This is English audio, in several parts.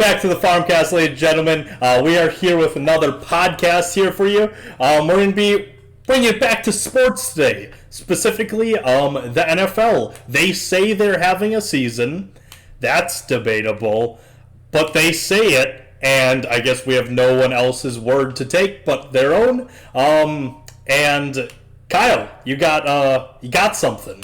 back to the Farmcast, ladies and gentlemen. We are here with another podcast here for you. We're going to be bringing it back to sports today, specifically the NFL. They say they're having a season. That's debatable, but they say it, and I guess we have no one else's word to take but their own. And Kyle, you got something.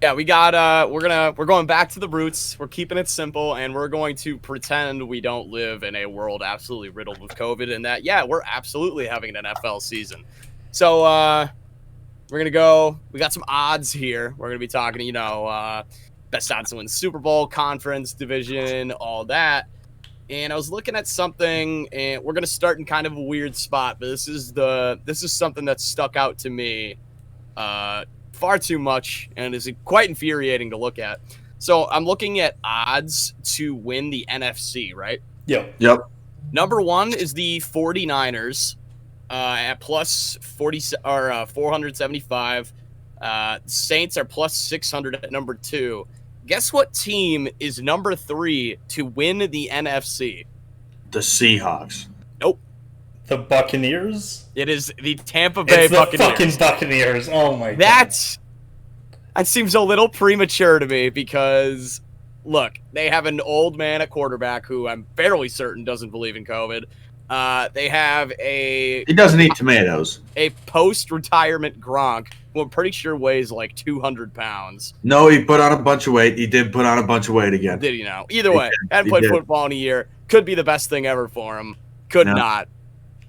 Yeah, we got we're going back to the roots. We're keeping it simple, and we're going to pretend we don't live in a world absolutely riddled with COVID, and that we're absolutely having an NFL season. So we're gonna go. We got some odds here. We're gonna be talking, best odds to win the Super Bowl, conference, division, all that. And I was looking at something, and we're gonna start in kind of a weird spot, but this is something that stuck out to me far too much and is quite infuriating to look at. So I'm looking at odds to win the NFC, right? Yep. Number one is the 49ers at plus 475. Saints are plus 600 at number 2. Guess what team is number 3 to win the NFC? The Seahawks. Nope. The Buccaneers? It is the Tampa Bay Buccaneers. The fucking Buccaneers. Oh my god. That seems a little premature to me because, look, they have an old man at quarterback who I'm fairly certain doesn't believe in COVID. They have He doesn't eat tomatoes. A post-retirement Gronk who I'm pretty sure weighs like 200 pounds. No, he put on a bunch of weight. He did put on a bunch of weight again. Did he now? Either way, hadn't played football in a year. Could be the best thing ever for him. Could not.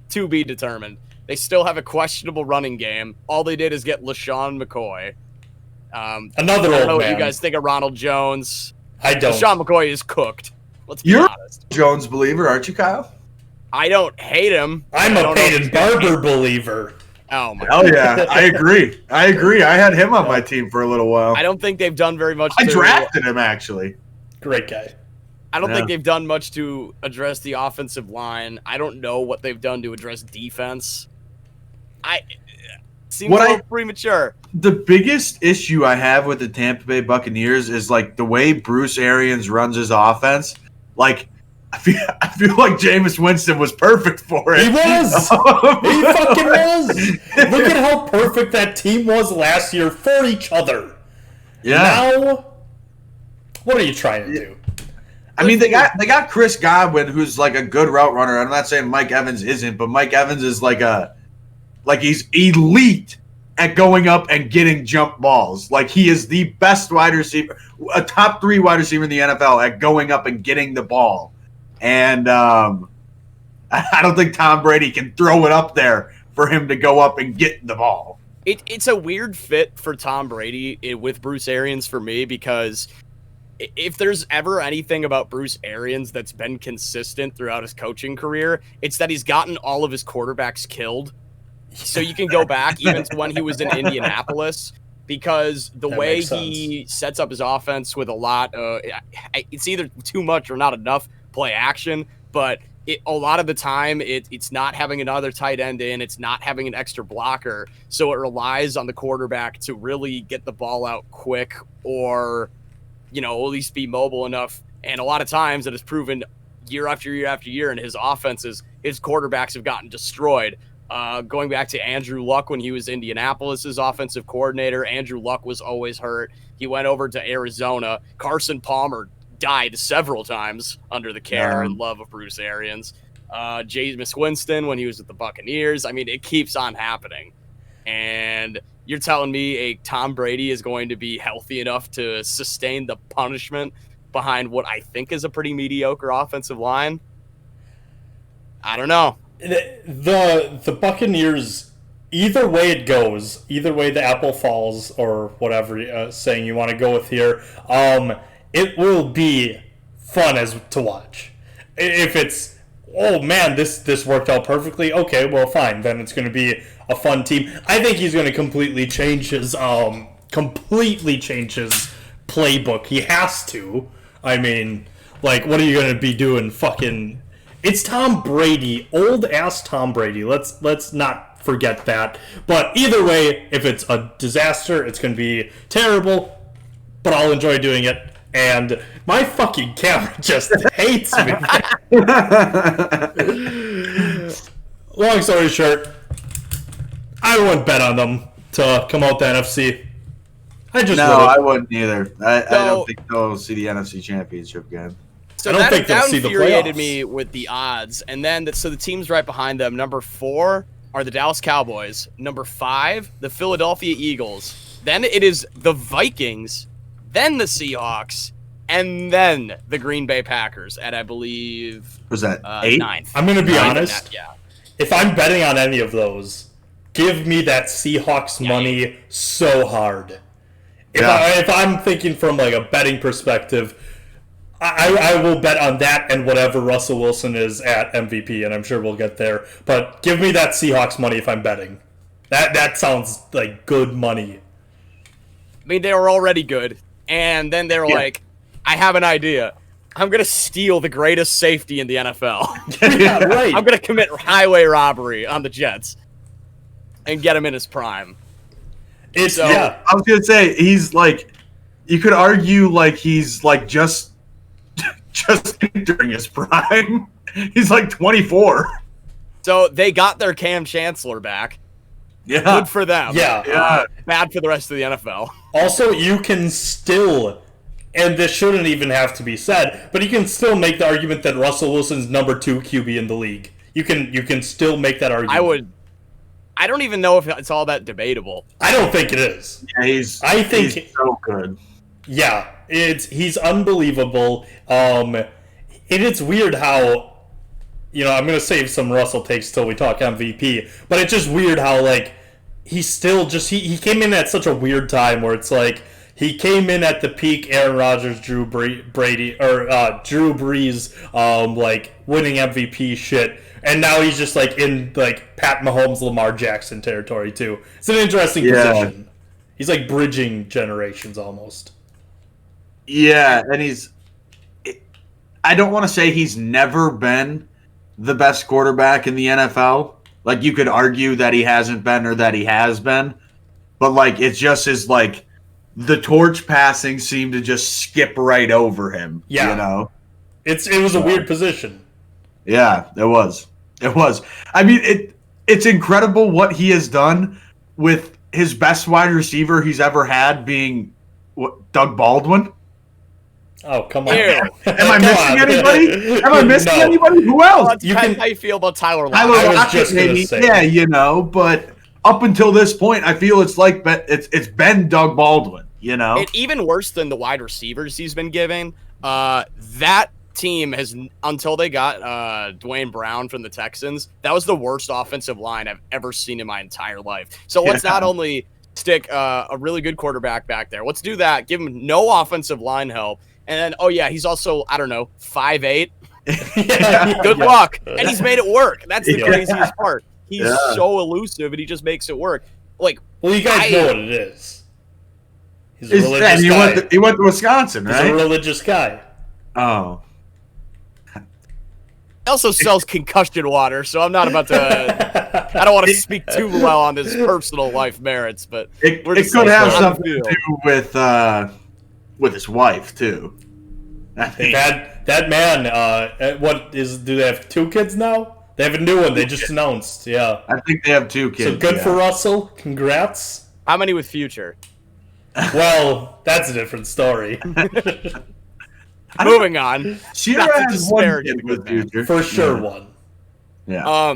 To be determined. They still have a questionable running game. All they did is get LaShawn McCoy. Another I don't know old what man. you guys think of Ronald Jones. I don't. LaShawn McCoy is cooked. Let's be You're honest. a Jones believer, aren't you, Kyle? I don't hate him. I'm a Peyton Barber believer. Oh my Hell yeah, I agree. I had him on my team for a little while. I don't think they've done very much. I drafted him, actually. Great guy. I don't think they've done much to address the offensive line. I don't know what they've done to address defense. Seems a little premature. The biggest issue I have with the Tampa Bay Buccaneers is like the way Bruce Arians runs his offense. Like, I feel like Jameis Winston was perfect for it. He was. He fucking was. Look at how perfect that team was last year for each other. Yeah. Now, what are you trying to do? I mean, they got Chris Godwin, who's like a good route runner. I'm not saying Mike Evans isn't, but Mike Evans is like he's elite at going up and getting jump balls. Like, he is the best wide receiver, a top 3 wide receiver in the NFL at going up and getting the ball. And I don't think Tom Brady can throw it up there for him to go up and get the ball. It's a weird fit for Tom Brady with Bruce Arians for me, because if there's ever anything about Bruce Arians that's been consistent throughout his coaching career, it's that he's gotten all of his quarterbacks killed. So you can go back even to when he was in Indianapolis, because the way he sets up his offense with a lot of it's either too much or not enough play action, but a lot of the time it's not having another tight end in, it's not having an extra blocker, so it relies on the quarterback to really get the ball out quick, or at least be mobile enough. And a lot of times it has proven year after year after year in his offenses, his quarterbacks have gotten destroyed. Going back to Andrew Luck when he was Indianapolis's offensive coordinator, Andrew Luck was always hurt. He went over to Arizona. Carson Palmer died several times under the care and love of Bruce Arians. Jameis Winston when he was with the Buccaneers. I mean, it keeps on happening. And you're telling me a Tom Brady is going to be healthy enough to sustain the punishment behind what I think is a pretty mediocre offensive line? I don't know. The Buccaneers, either way it goes, either way the apple falls, or whatever saying you want to go with here, it will be fun to watch. If it's, oh man, this worked out perfectly, okay, well fine, then it's going to be a fun team. I think he's going to completely change his playbook. He has to. I mean, like, what are you going to be doing? Fucking, it's Tom Brady, old ass Tom Brady. Let's not forget that. But either way, if it's a disaster, it's going to be terrible. But I'll enjoy doing it. and my fucking camera just hates me. Long story short, I wouldn't bet on them to come out the NFC. I just I wouldn't either. I don't think they'll see the NFC Championship game. So I don't think they'll see the infuriated playoffs. me with the odds. And then, so the teams right behind them, number 4 are the Dallas Cowboys. Number 5, the Philadelphia Eagles. Then it is the Vikings. Then the Seahawks. And then the Green Bay Packers at, I believe, Was that 8? 9th. I'm going to be 9th honest. yeah. If I'm betting on any of those, give me that Seahawks money so hard. If I'm thinking from like a betting perspective, I will bet on that and whatever Russell Wilson is at MVP, and I'm sure we'll get there. But give me that Seahawks money if I'm betting. That sounds like good money. I mean, they were already good. And then they were like, I have an idea. I'm going to steal the greatest safety in the NFL. Yeah, right. I'm going to commit highway robbery on the Jets and get him in his prime. I was going to say, he's like, you could argue like he's like just entering his prime. He's like 24. So they got their Cam Chancellor back. Yeah. Good for them. Yeah. Bad for the rest of the NFL. Also, you can still, and this shouldn't even have to be said, but you can still make the argument that Russell Wilson's number 2 QB in the league. You can still make that argument. I don't even know if it's all that debatable. I don't think it is. Yeah, he's so good. Yeah, he's unbelievable. And it's weird how, I'm going to save some Russell takes till we talk MVP, but it's just weird how, like, he's still just, he came in at such a weird time where it's like, he came in at the peak Aaron Rodgers, Drew Brees, like, winning MVP shit, and now he's just, like, in, like, Pat Mahomes, Lamar Jackson territory, too. It's an interesting position. He's, like, bridging generations, almost. Yeah, and I don't want to say he's never been the best quarterback in the NFL. Like, you could argue that he hasn't been or that he has been. But, like, it's just his, like, the torch passing seemed to just skip right over him. Yeah. It was a weird position. Yeah, it was. It was. I mean, it's incredible what he has done with his best wide receiver he's ever had being Doug Baldwin. Oh, come on. Am I missing anybody? Am I missing anybody? Who else? How you feel about Tyler Lockett? Tyler Lockett, maybe. Yeah, but up until this point, I feel it's like it's been Doug Baldwin, And even worse than the wide receivers he's been giving, that team has, until they got Dwayne Brown from the Texans, that was the worst offensive line I've ever seen in my entire life. So let's not only stick a really good quarterback back there, let's do that, give him no offensive line help. And then, he's also, 5'8". Good luck. And he's made it work. That's the craziest part. He's so elusive, and he just makes it work. Like, well, you guys know what it is. He's a religious guy. He went to Wisconsin, right? He's a religious guy. Oh. He also sells concussion water, so I'm not about to... I don't want to speak too well on his personal life merits, but... It could have something to do with his wife, too. That man, do they have 2 kids now? They have a new one. They just announced, yeah. I think they have 2 kids. So good for Russell. Congrats. How many with Future? Well, that's a different story. Moving on. Sierra has one kid with Future. For sure, one. Yeah.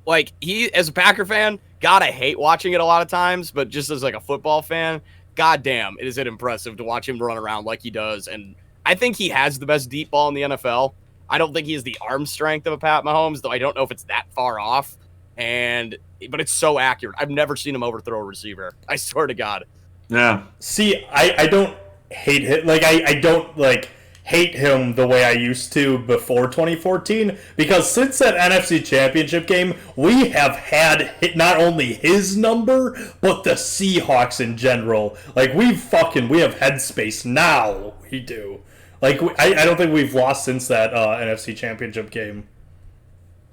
Like, he, as a Packer fan, God, I hate watching it a lot of times, but just as, like, a football fan, goddamn, is it impressive to watch him run around like he does. And I think he has the best deep ball in the NFL. I don't think he has the arm strength of a Pat Mahomes, though I don't know if it's that far off. But it's so accurate. I've never seen him overthrow a receiver. I swear to God. Yeah. See, I don't hate him. Like, I don't, like, hate him the way I used to before 2014, because since that NFC Championship game, we have had not only his number, but the Seahawks in general. Like, we have headspace now. We do. Like, I don't think we've lost since that NFC Championship game.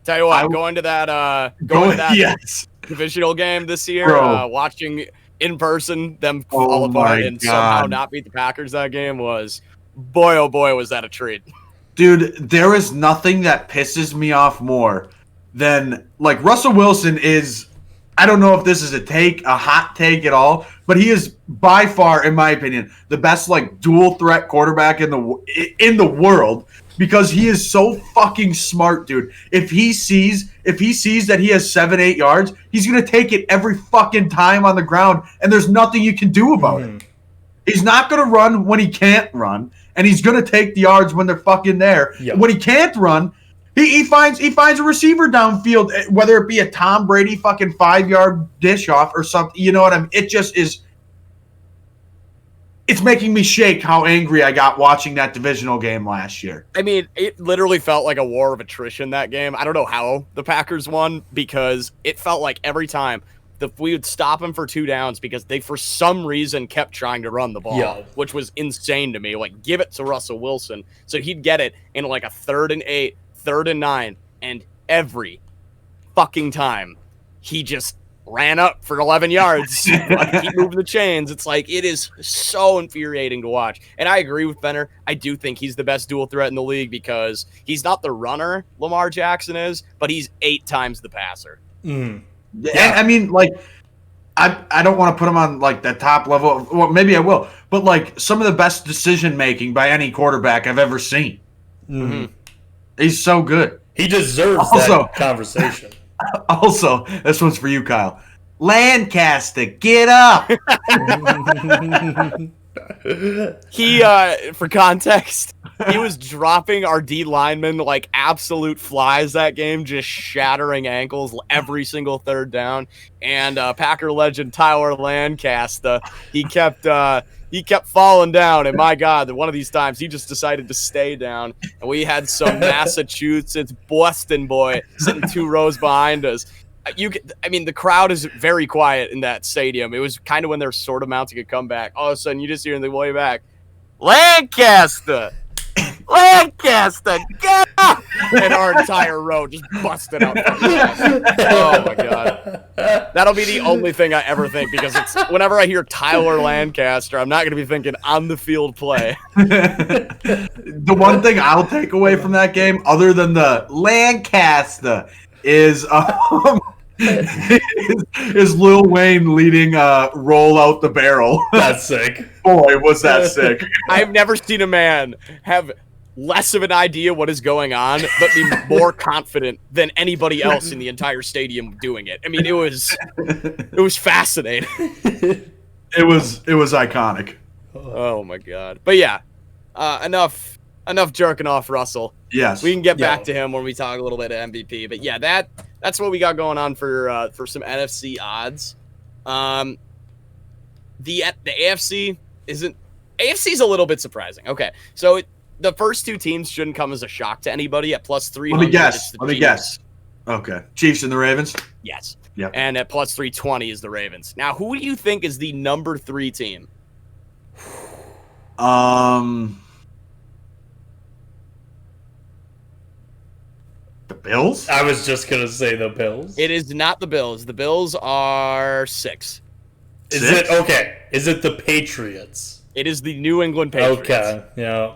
Tell you what, going to that yes. divisional game this year, watching in person, them fall apart and somehow not beat the Packers that game was, boy, oh boy, was that a treat. Dude, there is nothing that pisses me off more than, like, Russell Wilson is, I don't know if this is a hot take at all, but he is by far, in my opinion, the best, like, dual threat quarterback in the world, because he is so fucking smart, dude. If he sees that he has 7-8 yards, he's gonna take it every fucking time on the ground, and there's nothing you can do about it. He's not gonna run when he can't run, and he's gonna take the yards when they're fucking there. Yep. When he can't run, he finds a receiver downfield, whether it be a Tom Brady fucking 5-yard dish off or something. You know what I mean? It just is. It's making me shake how angry I got watching that divisional game last year. I mean, it literally felt like a war of attrition, that game. I don't know how the Packers won, because it felt like every time we would stop them for 2 downs because they, for some reason, kept trying to run the ball, which was insane to me. Like, give it to Russell Wilson so he'd get it in like a 3rd and 8, 3rd and 9, and every fucking time he just ran up for 11 yards. Keep moving the chains. It's like, it is so infuriating to watch. And I agree with Benner. I do think he's the best dual threat in the league, because he's not the runner Lamar Jackson is, but he's 8 times the passer. Yeah, I mean, like, I don't want to put him on, like, the top level. Well, maybe I will. But, like, some of the best decision-making by any quarterback I've ever seen. He's so good. He deserves that conversation. Also, this one's for you, Kyle. Lancaster, get up! He, for context, he was dropping our D linemen like absolute flies that game, just shattering ankles every single 3rd down. And Packer legend Tyler Lancaster, he kept falling down, and my God, one of these times he just decided to stay down, and we had some Massachusetts Boston boy sitting 2 rows behind us. I mean, the crowd is very quiet in that stadium. It was kind of when they're sort of mounting a comeback. All of a sudden, you just hear in the way back, Lancaster, get up! And our entire row just busted out. Oh my God. That'll be the only thing I ever think, because it's whenever I hear Tyler Lancaster, I'm not going to be thinking on the field play. The one thing I'll take away from that game, other than the Lancaster, is Lil Wayne leading Roll Out the Barrel. That's sick. Boy, was that sick. I've never seen a man have less of an idea what is going on, but be more confident than anybody else in the entire stadium doing it. I mean, it was fascinating. It was iconic. Oh my God. But yeah, enough jerking off Russell. Yes. We can get back to him when we talk a little bit of MVP. But yeah, that's what we got going on for some NFC odds. The AFC is a little bit surprising. Okay, so the first 2 teams shouldn't come as a shock to anybody. At plus 300, Let me guess. Okay, Chiefs and the Ravens. Yes. Yep. And at plus 320 is the Ravens. Now, who do you think is the number 3 team? The Bills? I was just going to say the Bills. It is not the Bills. The Bills are 6. Is it? Okay. Is it the Patriots? It is the New England Patriots. Okay, yeah.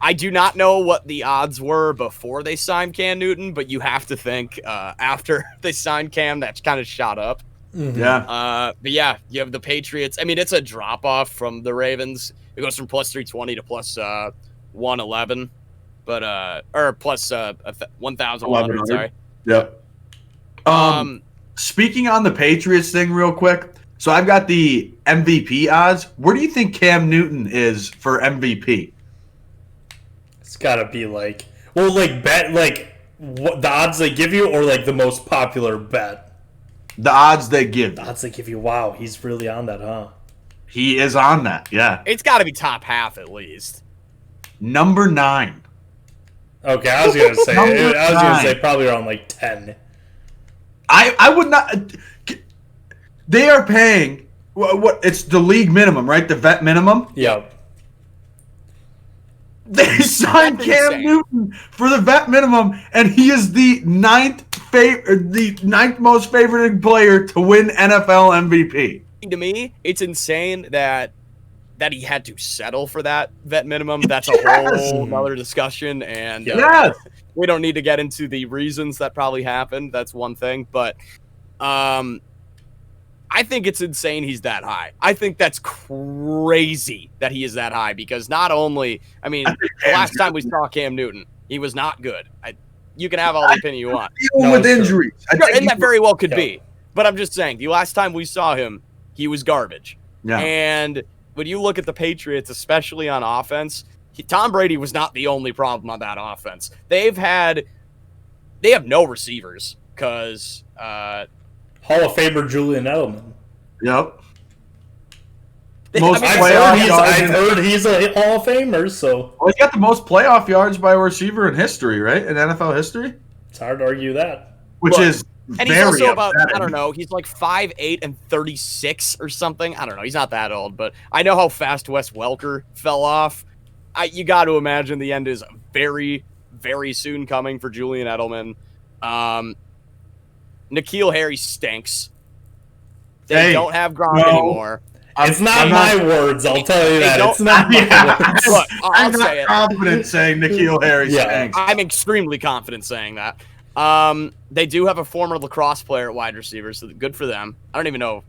I do not know what the odds were before they signed Cam Newton, but you have to think after they signed Cam, that's kind of shot up. Mm-hmm. Yeah. But yeah, you have the Patriots. I mean, it's a drop-off from the Ravens. It goes from plus 320 to plus 111. But or plus 1,100. Sorry. Yep. Speaking on the Patriots thing, real quick. So I've got the MVP odds. Where do you think Cam Newton is for MVP? It's gotta be like, well, like bet, like what the odds they give you, or like the most popular bet. The odds they give. The odds they give you. Wow, he's really on that, huh? He is on that. Yeah. It's got to be top half at least. Number 9. Okay, I was gonna say probably around like 10. I would not. They are paying what? It's the league minimum, right? The vet minimum. Yep. They signed Cam Newton for the vet minimum, and he is the ninth most favored player to win NFL MVP. to me, it's insane that he had to settle for that vet minimum. That's a whole other discussion, and we don't need to get into the reasons that probably happened. That's one thing, but I think it's insane he's that high. I think that's crazy that he is that high because not only, I mean, the last time we saw Cam Newton, he was not good. You can have all the opinion you want. Dealing with injuries. And that very well could be. But I'm just saying, the last time we saw him, he was garbage. Yeah. And when you look at the Patriots, especially on offense, Tom Brady was not the only problem on that offense. They have no receivers because Hall of Famer Julian Edelman. Yep. I've heard he's a Hall of Famer, so. Well, he's got the most playoff yards by a receiver in history, right? In NFL history? It's hard to argue that. Which is and he's also about, I don't know, he's like 5'8" and 36 or something. I don't know. He's not that old, but I know how fast Wes Welker fell off. You got to imagine the end is very, very soon coming for Julian Edelman. N'Keal Harry stinks. They don't have Gronk anymore. It's not my words, I'll tell you that. It's not my words. Look, I'm not confident saying N'Keal Harry stinks. I'm extremely confident saying that. They do have a former lacrosse player at wide receiver, so good for them. I don't even know.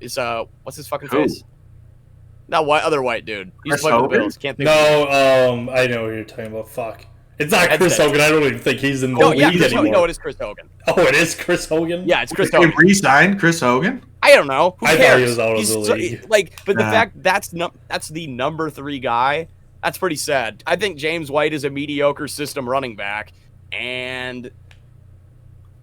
What's his fucking face? That other white dude. He's playing for the Bills. Can't think of I know what you're talking about. Fuck. It's not Chris Hogan. I don't even think he's in the league anymore. No, it is Chris Hogan. Oh, it is Chris Hogan? Yeah, it's Chris Hogan. They re-signed Chris Hogan? I don't know. Who cares? I thought he was out of the league. But the fact that's the number 3 guy, that's pretty sad. I think James White is a mediocre system running back, and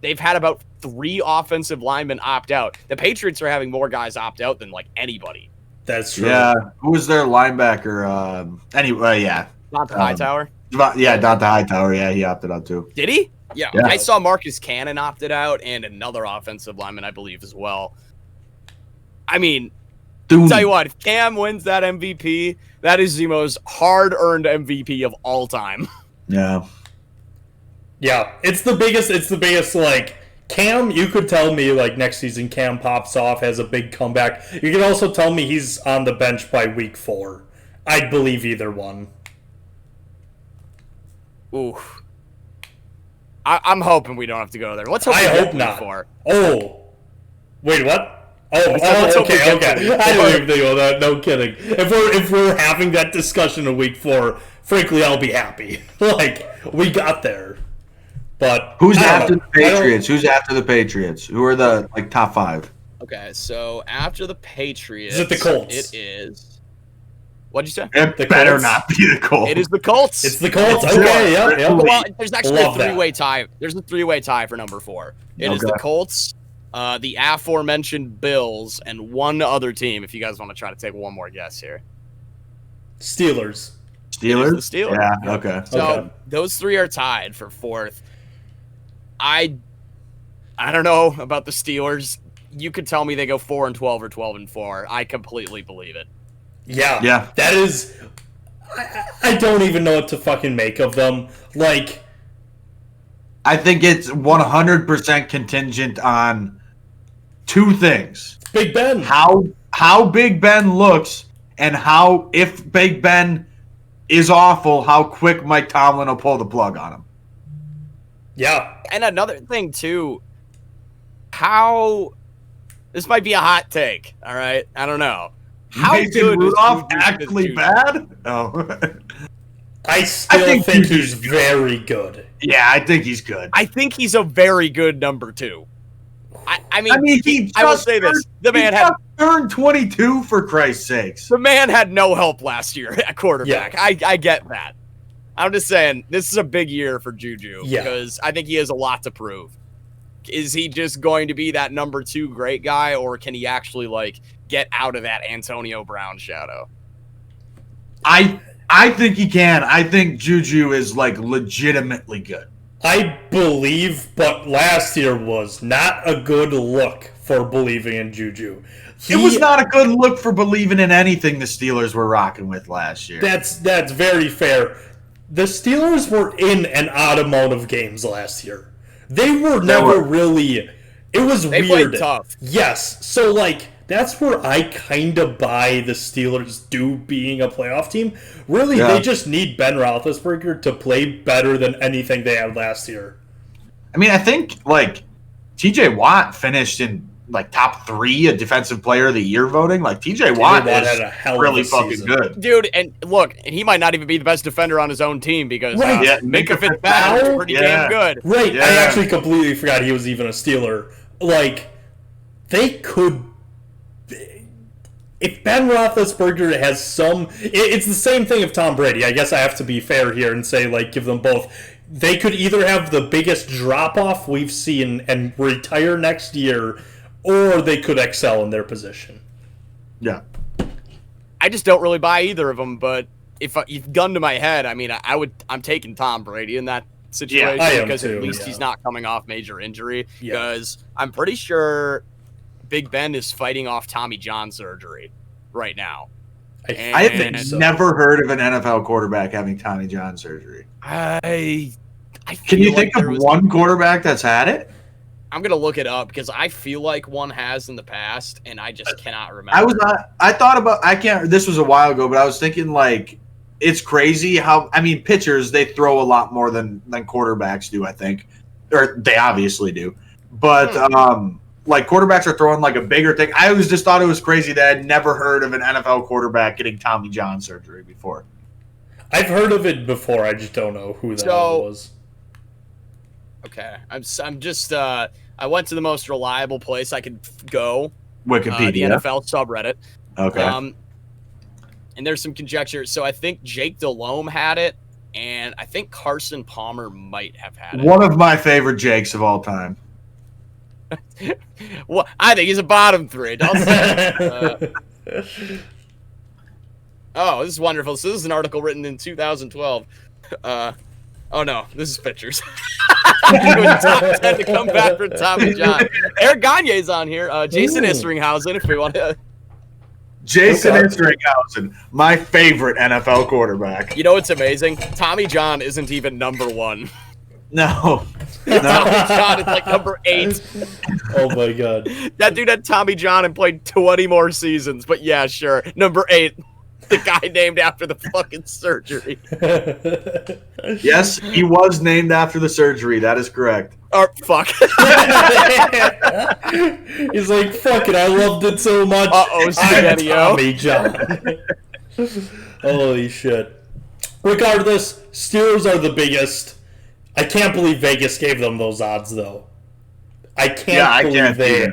they've had about 3 offensive linemen opt out. The Patriots are having more guys opt out than like anybody. That's true. Yeah. Who was their linebacker? Anyway, yeah. Not the Hightower. Yeah, Dante Hightower. Yeah, he opted out too. Did he? Yeah. I saw Marcus Cannon opted out and another offensive lineman, I believe, as well. I mean, I'll tell you what, if Cam wins that MVP, that is the most hard-earned MVP of all time. Yeah. Yeah, it's the biggest, like, Cam, you could tell me, like, next season Cam pops off, has a big comeback. You can also tell me he's on the bench by week 4. I'd believe either one. Ooh. I'm hoping we don't have to go there. Let's hope I hope not. 4. Oh. Wait, what? Okay. I don't even think about that. No kidding. If we're having that discussion in week 4, frankly, I'll be happy. Like, we got there. But who's after the Patriots? Who's after the Patriots? Who are the top 5? Okay, so after the Patriots, is it the Colts? It is. What'd you say? It better not be the Colts. It is the Colts. It's the Colts. Okay, yeah. Well, there's actually a 3-way tie. There's a 3-way tie for number 4. It is the Colts, the aforementioned Bills, and one other team. If you guys want to try to take one more guess here, Steelers. Steelers. The Steelers. Yeah. Okay. So those 3 are tied for 4th. I don't know about the Steelers. You could tell me they go 4-12 or 12-4. I completely believe it. Yeah. That is. I don't even know what to fucking make of them. Like, I think it's 100% contingent on 2 things: Big Ben. How Big Ben looks, and how, if Big Ben is awful, how quick Mike Tomlin will pull the plug on him. Yeah. And another thing too, this might be a hot take. All right, I don't know. How Mason good Rudolph is Juju actually bad? Oh. I think he's very good. Yeah, I think he's good. I think he's a very good number 2. I mean, I will say this: the man had turned 22 for Christ's sakes. The man had no help last year at quarterback. Yeah. I get that. I'm just saying this is a big year for Juju because I think he has a lot to prove. Is he just going to be that number 2 great guy, or can he actually get out of that Antonio Brown shadow? I think he can. I think Juju is legitimately good. I believe, but last year was not a good look for believing in Juju. It was not a good look for believing in anything the Steelers were rocking with last year. That's very fair. The Steelers were in an odd amount of games last year. They were never really. It was weird. They played tough. Yes. So That's where I kind of buy the Steelers being a playoff team. Really, they just need Ben Roethlisberger to play better than anything they had last year. I mean, I think, like, T.J. Watt finished in, like, top 3 of Defensive Player of the Year voting. Like, T.J. Watt had is a hell of really a fucking season. good. Dude, and look, he might not even be the best defender on his own team because Minka Fitzpatrick is pretty damn good. Right, I actually completely forgot he was even a Steeler. Like, they could... If Ben Roethlisberger has some... It's the same thing of Tom Brady. I guess I have to be fair here and say, like, give them both. They could either have the biggest drop-off we've seen and retire next year, or they could excel in their position. Yeah. I just don't really buy either of them, but if gun to my head, I mean, I'm taking Tom Brady in that situation because at least he's not coming off major injury. Because I'm pretty sure Big Ben is fighting off Tommy John surgery right now. I have never heard of an NFL quarterback having Tommy John surgery. Can you think of one quarterback that's had it? I'm gonna look it up because I feel like one has in the past, and I just cannot remember. This was a while ago, but I was thinking, like, it's crazy how, I mean, pitchers, they throw a lot more than quarterbacks do, I think, or they obviously do, but like, quarterbacks are throwing, like, a bigger thing. I always just thought it was crazy that I'd never heard of an NFL quarterback getting Tommy John surgery before. I've heard of it before. I just don't know who that was. Okay, I'm just I went to the most reliable place I could go. Wikipedia. The NFL subreddit. Okay. And there's some conjecture. So I think Jake Delhomme had it, and I think Carson Palmer might have had it. One of my favorite Jakes of all time. Well, I think he's a bottom 3. Don't say oh, this is wonderful. So this is an article written in 2012. Oh no, this is pictures. Top 10 to come back for Tommy John. Eric Gagne's on here. Jason Isringhausen, if we want to. Jason Isringhausen, my favorite NFL quarterback. You know what's amazing? Tommy John isn't even number 1. No. Tommy John is like number 8. Oh my god. That dude had Tommy John and played 20 more seasons, but yeah, sure. Number 8. The guy named after the fucking surgery. Yes, he was named after the surgery. That is correct. Oh, fuck. He's like, fuck it, I loved it so much. Uh-oh, Tommy John. Holy shit. Regardless, Steelers are the biggest. I can't believe Vegas gave them those odds, though. I can't believe they...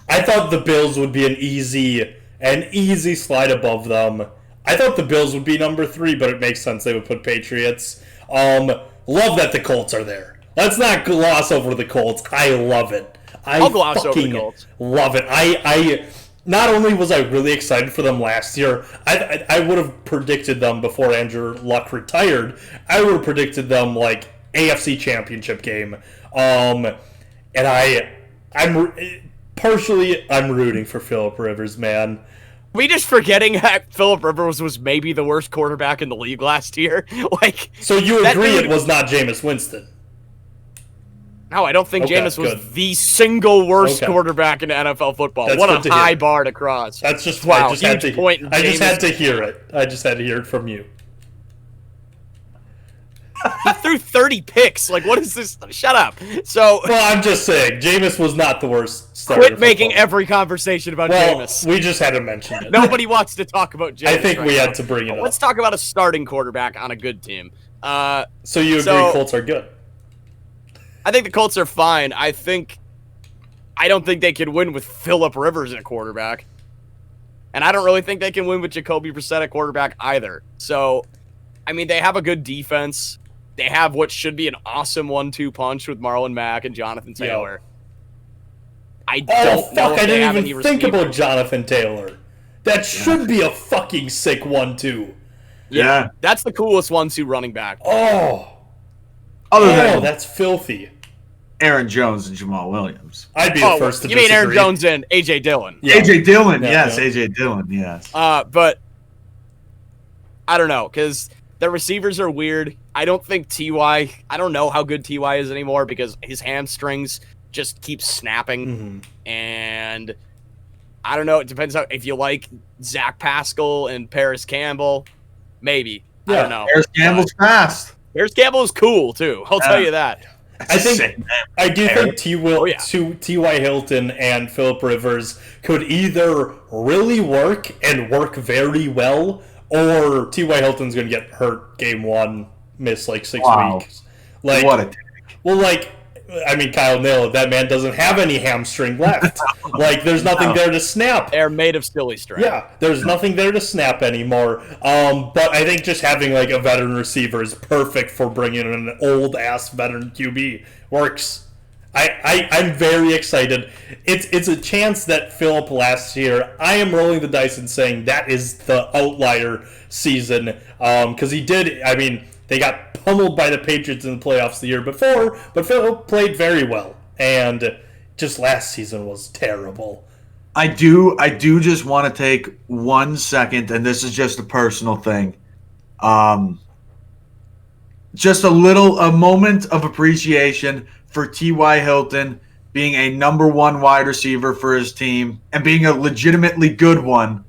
I thought the Bills would be an easy slide above them. I thought the Bills would be number 3, but it makes sense they would put Patriots. Love that the Colts are there. Let's not gloss over the Colts. I love it. I'll gloss over the Colts. Love it. I not only was I really excited for them last year, I would have predicted them before Andrew Luck retired. I would have predicted them like AFC Championship game. And I'm rooting for Phillip Rivers, man. We just forgetting that Phillip Rivers was maybe the worst quarterback in the league last year. Like, so you agree it was not Jameis Winston? No, I don't think Jameis was the single worst quarterback in NFL football. What a high bar to cross. That's just wow. I just had to hear it. I just had to hear it from you. He threw 30 picks. Like, what is this? Shut up. So, well, I'm just saying, Jameis was not the worst starter. Quit making every conversation about Jameis. We just had to mention it. Nobody wants to talk about Jameis. I think we had to bring it up. Let's talk about a starting quarterback on a good team. So you agree Colts are good? I think the Colts are fine. I don't think they could win with Phillip Rivers at quarterback. And I don't really think they can win with Jacoby Brissett at quarterback either. So, I mean, they have a good defense. They have what should be an awesome 1-2 punch with Marlon Mack and Jonathan Taylor. I don't know if I they have didn't any even think about Jonathan Taylor. That should be a fucking sick 1-2. Yeah. That's the coolest 1-2 running back. That's filthy. Aaron Jones and Jamal Williams. I'd be the first to disagree. You mean Aaron Jones and A.J. Dillon? Yeah. A.J. Dillon, yes. A.J. Dillon, yes. But I don't know, because the receivers are weird. I don't think T.Y. I don't know how good T.Y. is anymore because his hamstrings just keep snapping. Mm-hmm. And I don't know. It depends on if you like Zach Pascal and Paris Campbell. Maybe. I don't know. Paris Campbell's fast. Paris Campbell is cool too. I'll tell you that. I do think T.Y. Hilton and Phillip Rivers could either really work and work very well, or T.Y. Hilton's going to get hurt game 1, miss like 6 weeks. Like, what a take. Well, like, I mean, Kyle Neal, that man doesn't have any hamstring left. Like, there's nothing there to snap. They're made of silly string. Yeah, there's nothing there to snap anymore. But I think just having, like, a veteran receiver is perfect for bringing in an old-ass veteran QB. Works. I'm very excited. It's a chance that Phillip last year, I am rolling the dice and saying that is the outlier season. Because he did, I mean, they got pummeled by the Patriots in the playoffs the year before, but Phillip played very well. And just last season was terrible. I do just want to take 1 second, and this is just a personal thing. Just a moment of appreciation for T.Y. Hilton being a number 1 wide receiver for his team and being a legitimately good one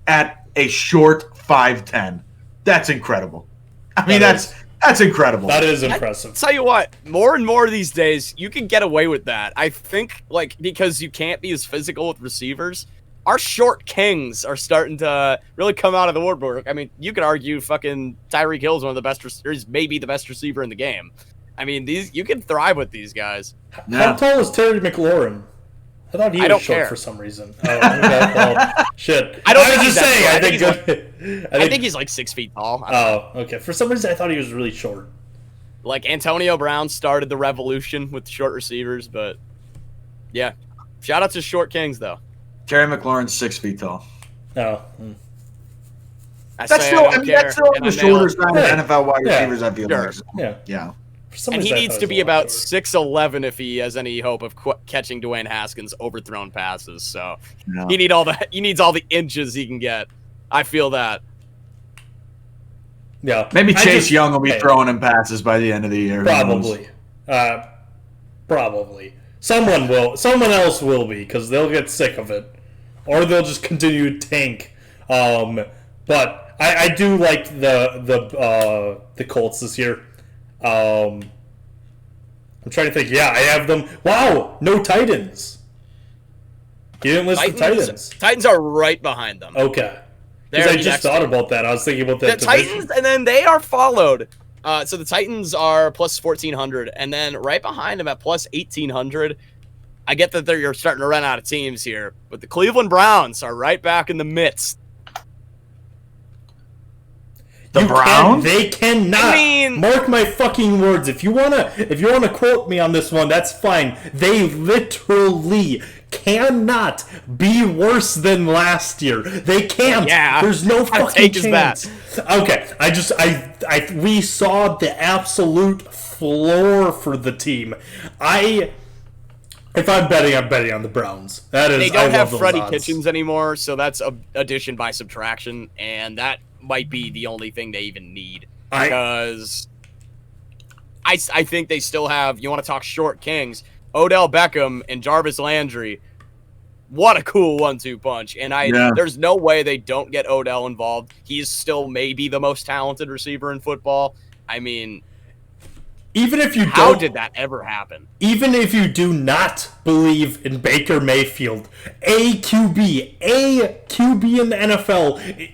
at a short 5'10". That's incredible. I mean, that's incredible. That is impressive. I'll tell you what, more and more these days, you can get away with that. I think, like, because you can't be as physical with receivers, our short kings are starting to really come out of the woodwork. I mean, you could argue fucking Tyreek Hill is one of the best receivers, maybe the best receiver in the game. I mean, you can thrive with these guys. Yeah. How tall is Terry McLaurin? I thought he was short for some reason. Oh, okay. Well, shit. I was just saying. I think he's like 6 feet tall. Okay. For some reason, I thought he was really short. Like, Antonio Brown started the revolution with short receivers, but yeah. Shout out to short kings, though. Terry McLaurin's 6 feet tall. Oh. That's still on the shorter side of NFL wide receivers, I feel like. Yeah. And he needs to be about 6'11" if he has any hope of catching Dwayne Haskins' overthrown passes. So he needs all the inches he can get. I feel that. Yeah. Maybe Chase Young will be throwing him passes by the end of the year. Probably. Probably. Someone else will be, because they'll get sick of it. Or they'll just continue to tank. But I do like the Colts this year. I'm trying to think. Yeah, I have them. Wow, no Titans. You didn't list the Titans. Titans are right behind them. Okay. Because I just thought about that. I was thinking about that. The Titans, and then they are followed. So the Titans are plus 1,400, and then right behind them at plus 1,800. I get that you're starting to run out of teams here, but the Cleveland Browns are right back in the midst. They cannot. Mark my fucking words. If you wanna quote me on this one, that's fine. They literally cannot be worse than last year. They can't. Yeah. There's no fucking chance. Okay. We saw the absolute floor for the team. If I'm betting on the Browns. They don't have Freddie Kitchens anymore, so that's addition by subtraction, and that might be the only thing they even need, because I think they still have, you want to talk short kings, Odell Beckham and Jarvis Landry. What a cool 1-2 punch. And there's no way they don't get Odell involved. He's still maybe the most talented receiver in football. I mean, even if you how did that ever happen? Even if you do not believe in Baker Mayfield, a QB in the NFL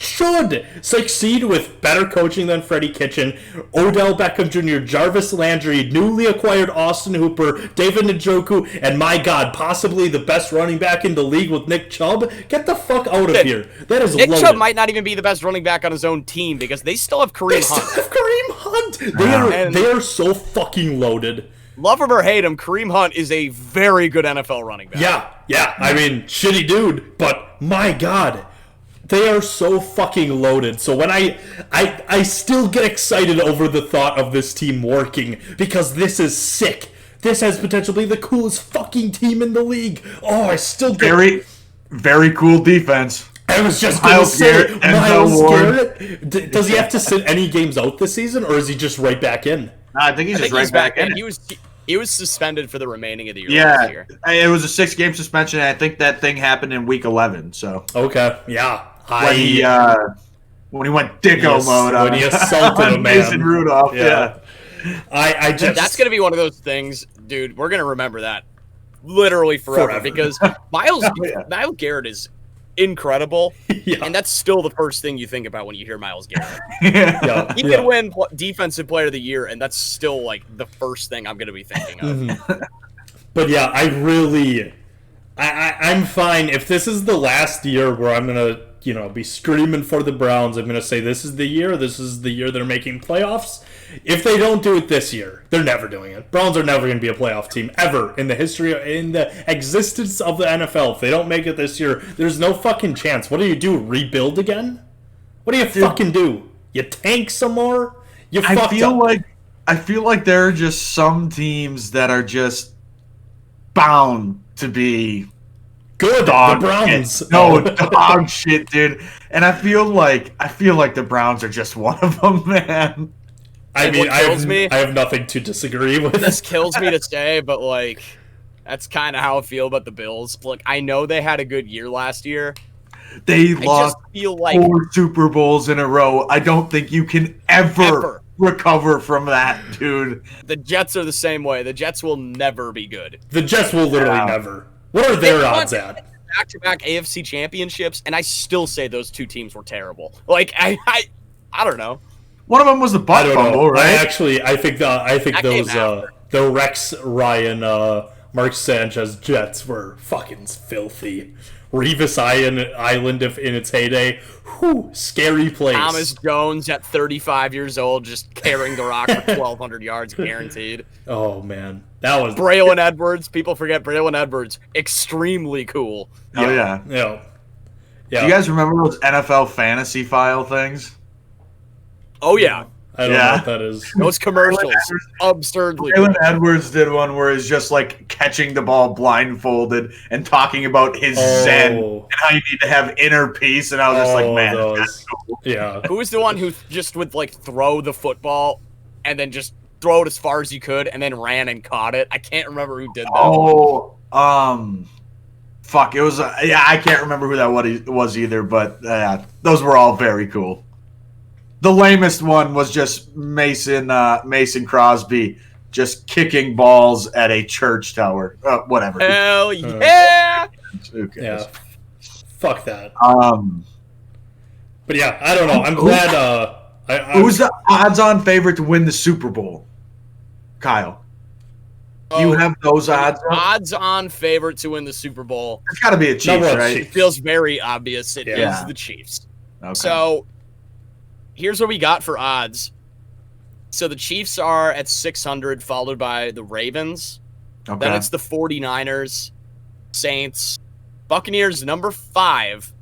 should succeed with better coaching than Freddie Kitchen, Odell Beckham Jr., Jarvis Landry, newly acquired Austin Hooper, David Njoku, and my God, possibly the best running back in the league with Nick Chubb. Get the fuck out of here. That is Nick loaded. Chubb might not even be the best running back on his own team, because they still have Kareem Hunt. They are so fucking loaded. Love him or hate him, Kareem Hunt is a very good NFL running back. Yeah. I mean, shitty dude, but my God. They are so fucking loaded. So when I still get excited over the thought of this team working, because this is sick. This has potential to be the coolest fucking team in the league. Oh, I still get... Very, very cool defense. I was just going to say, Myles Garrett, does he have to sit any games out this season, or is he just right back in? I think he's just right back in. He was suspended for the remaining of the year Yeah, last year. it was a 6-game suspension, and I think that thing happened in week 11. So Okay, yeah. When he went dicko mode when he assaulted a man. Mason Rudolph, yeah. I just That's gonna be one of those things, dude. We're gonna remember that literally forever. Because Myles Garrett is incredible, and that's still the first thing you think about when you hear Myles Garrett. He could win Defensive Player of the Year, and that's still like the first thing I'm gonna be thinking of. But yeah, I'm fine if this is the last year where I'm gonna be screaming for the Browns. I'm gonna say this is the year they're making playoffs. If they don't do it this year, they're never doing it. Browns are never gonna be a playoff team ever in the existence of the NFL. If they don't make it this year, there's no fucking chance. What do? Rebuild again? What do you fucking do? You tank some more? I feel like there are just some teams that are just bound to be good. Dog the Browns. Shit. No, dog shit, dude. And I feel like the Browns are just one of them, man. I mean, I have nothing to disagree with. This kills me to say, but like, that's kind of how I feel about the Bills. Look, I know they had a good year last year. They lost 4 Super Bowls in a row. I don't think you can ever recover from that, dude. The Jets are the same way. The Jets will never be good. The Jets will literally never. What are their odds at? Back-to-back AFC championships, and I still say those two teams were terrible. Like I don't know. One of them was the butt fumble, right? I think those the Rex Ryan, Mark Sanchez Jets were fucking filthy. Revis Island in its heyday. Whew, scary place. Thomas Jones at 35 years old just carrying the rock for 1,200 yards guaranteed. Oh, man. That was... Braylon Edwards. People forget Braylon Edwards. Extremely cool. Oh, yeah. Yeah. Do you guys remember those NFL fantasy file things? Oh, yeah. I don't know what that is. Those commercials. Absurdly. Braylon Edwards did one where he's just like catching the ball blindfolded and talking about his zen and how you need to have inner peace. And I was just like, man, that's cool. Yeah. Who was the one who just would like throw the football and then just throw it as far as he could and then ran and caught it? I can't remember who did that. Fuck. It was, I can't remember who that was either, but those were all very cool. The lamest one was just Mason Crosby just kicking balls at a church tower. Whatever. Hell yeah! Who cares? Yeah. Fuck that. But yeah, I don't know. I'm glad. Who's the odds-on favorite to win the Super Bowl? Kyle. Do you have those odds? Odds-on favorite to win the Super Bowl. It's got to be a Chiefs, right? It feels very obvious. It is the Chiefs. Okay. So here's what we got for odds. So the Chiefs are at 600, followed by the Ravens. Okay. Then it's the 49ers, Saints, Buccaneers, number 5.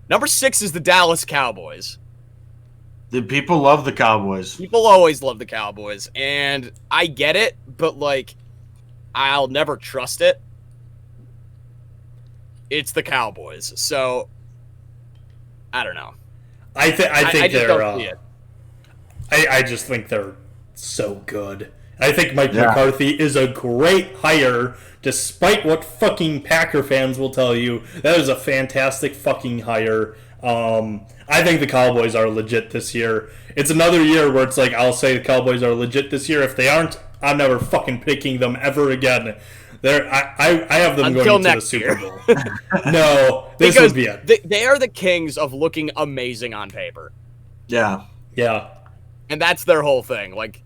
Number 6 is the Dallas Cowboys. The people love the Cowboys. People always love the Cowboys, and I get it, but like, I'll never trust it. It's the Cowboys, so I don't know. I think just don't see it. I just think they're so good. I think Mike McCarthy is a great hire, despite what fucking Packer fans will tell you. That is a fantastic fucking hire. I think the Cowboys are legit this year. It's another year where it's like, I'll say the Cowboys are legit this year. If they aren't, I'm never fucking picking them ever again. I have them until going to the next Super year. Bowl. No, this because would be it. They are the kings of looking amazing on paper. Yeah. Yeah. And that's their whole thing. Like,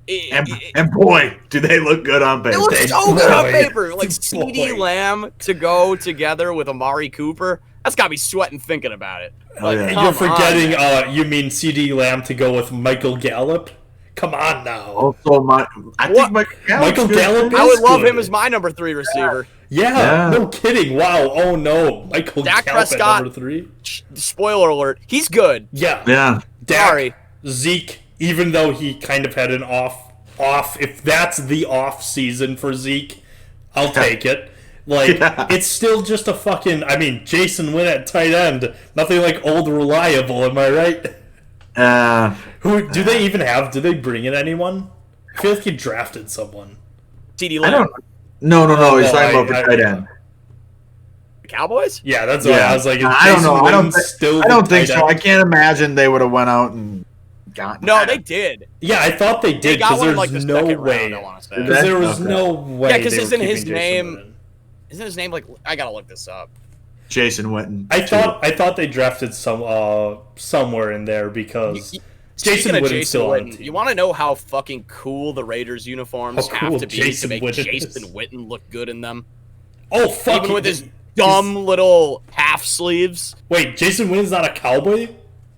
and boy, do they look good on paper. They look so good on paper. Like CeeDee Lamb to go together with Amari Cooper. That's got me sweating thinking about it. Like, You're forgetting, you mean CeeDee Lamb to go with Michael Gallup? Come on now. Also, I think Michael Gallup I would love him as my number 3 receiver. Yeah, no kidding. Wow. Oh, no. Michael Dak Gallup Prescott, at number 3? Spoiler alert. He's good. Yeah. Dak, Sorry. Zeke, even though he kind of had an off, if that's the off season for Zeke, I'll take it. Like, it's still just a fucking, Jason Wynn at tight end. Nothing like old reliable, am I right? Who do they even have? Do they bring in anyone? I feel like he drafted someone. CD I Lamb. don't. No. He's Oh, talking about for tight end. The Cowboys? Yeah, that's what I was like. Is I don't Jason know. Witten I don't think tight so. end? I can't imagine they would have went out and gotten. No, that. they did. Yeah, I thought they They did got because one in there's like the no second way. round, I want to say. Did Because there was Okay. no way. Yeah, 'cause they were isn't his keeping Jason name- Witten. Isn't his name like? I gotta look this up. Jason Witten. I thought they drafted somewhere in there because Jason Speaking of Witten's still on the Witten, team. you want to know how fucking cool the Raiders uniforms How cool have to be Jason to make Witten Jason is. Witten look good in them? Oh fuck! Even with his dumb little half sleeves. Wait, Jason Witten's not a Cowboy?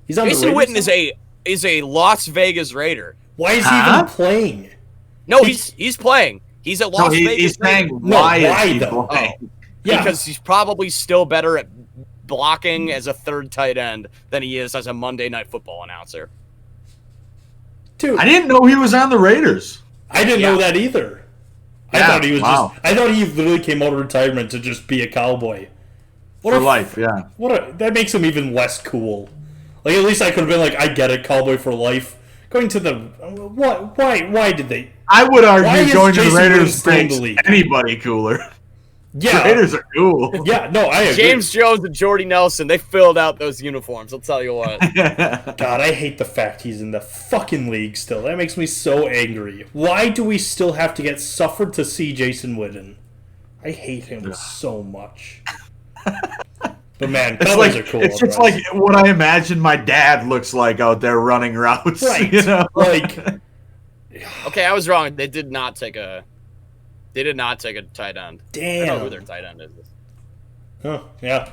He's on Jason the Raiders Witten now? is a Las Vegas Raider. Why is he Huh? even playing? No, he's playing. He's a Las Vegas he's saying Raider. No, why why is he though? playing? Yeah, Because he's probably still better at blocking as a third tight end than he is as a Monday Night Football announcer. dude, I didn't know he was on the Raiders. I didn't Yeah. know that either. I Yeah, thought he was wow. I thought he literally came out of retirement to just be a Cowboy. What For a- life, yeah. that makes him even less cool. Like at least I could have been like, I get it, Cowboy for life. Going to the what? Why did they? I would Why argue is going to the Jason Raiders Witten still in makes the league? anybody cooler. Yeah, Raiders are cool. yeah. No, I agree. James Jones and Jordy Nelson, they filled out those uniforms. I'll tell you what. God, I hate the fact he's in the fucking league still. That makes me so angry. Why do we still have to get suffered to see Jason Witten? I hate him so much. But man, It's Cowboys like are cool. it's just right? like what I imagine my dad looks like out there running routes. Right. You know? Like, Okay, I was wrong. They did not take a tight end. I don't know who their damn. tight end is. Huh, yeah.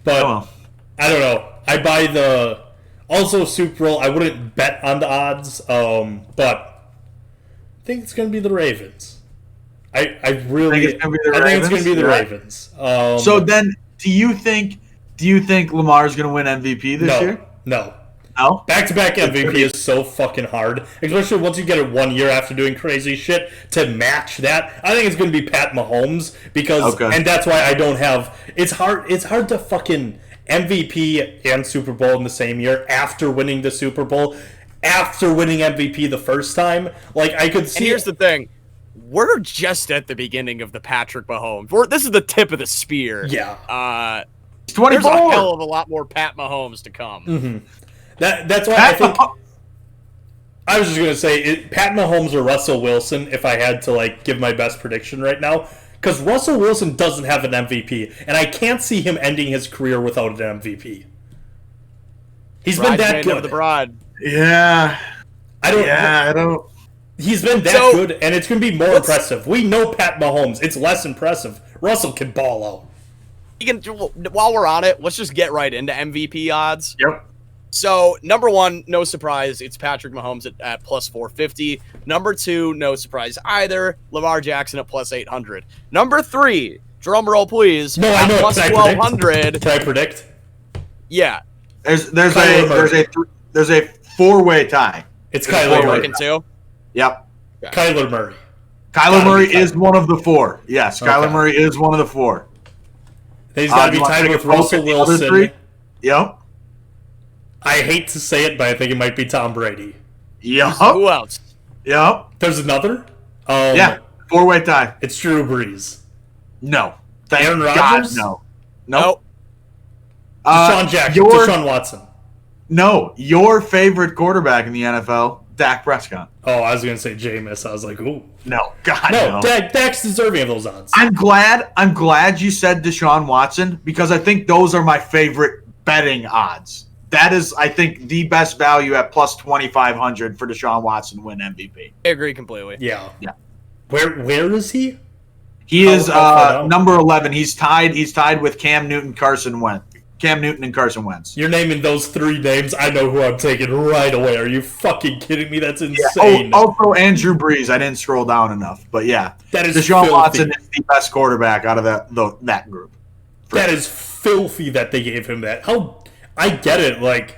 But Oh, I don't know. I buy the also Super Bowl. I wouldn't bet on the odds, but I think it's gonna be the Ravens. I really Think it's gonna be the I think it's gonna be the Ravens? Ravens. so then, do you think Lamar's going to win MVP this year? No. No. Back-to-back MVP is so fucking hard, especially once you get it 1 year after doing crazy shit to match that. I think it's going to be Pat Mahomes because, Okay. and that's why I don't have. It's hard to fucking MVP and Super Bowl in the same year after winning the Super Bowl, after winning MVP the first time. Like I could see. And here's the thing. We're just at the beginning of the Patrick Mahomes. This is the tip of the spear. Yeah. He's There's 24. a hell of a lot more Pat Mahomes to come. That's why I think. I was just gonna say Pat Mahomes or Russell Wilson if I had to like give my best prediction right now, because Russell Wilson doesn't have an MVP, and I can't see him ending his career without an MVP. He's been that Bridesmaid good. of the bride. Yeah. I don't. Yeah, I don't. He's been that So, good, and it's gonna be more impressive. We know Pat Mahomes; it's less impressive. Russell can ball out. While we're on it, let's just get right into MVP odds. Yep. So, number one, no surprise, it's Patrick Mahomes at plus 450. Number two, no surprise either, Lamar Jackson at plus 800. Number three, drum roll please, No, I at know. plus Can I 1200. Can I predict? Yeah, There's Kyler Murray. a four-way tie. It's It's Kyler four-way. Murray. looking too. Yep. Kyler Murray. Kyler Gotta Murray be is Kyler. one of the four. Yes, Kyler Okay. Murray is one of the four. He's got to do be you want tied to take with a vote Russell at the other Wilson. three? Yep. I hate to say it, but I think it might be Tom Brady. Yep. Who else? Yep. There's another. Yeah. Four-way tie. It's Drew Brees. No. Thank Aaron God, Rodgers? no. Nope. Deshaun Jackson. Deshaun Watson. No, your favorite quarterback in the NFL, Dak Prescott. Oh, I was gonna say Jameis. I was like, ooh. No, God, No, no. Dak's deserving of those odds. I'm glad you said Deshaun Watson because I think those are my favorite betting odds. That is, I think, the best value at plus 2,500 for Deshaun Watson to win MVP. I agree completely. Yeah. Yeah. Where is he? He How is far down? number 11. He's tied with Cam Newton and Carson Wentz. You're naming those three names. I know who I'm taking right away. Are you fucking kidding me? That's Yeah. insane. Also, Andrew Brees. I didn't scroll down enough, but yeah, That is Deshaun filthy. Watson is the best quarterback out of that group. That is filthy that they gave him that. How I get it, like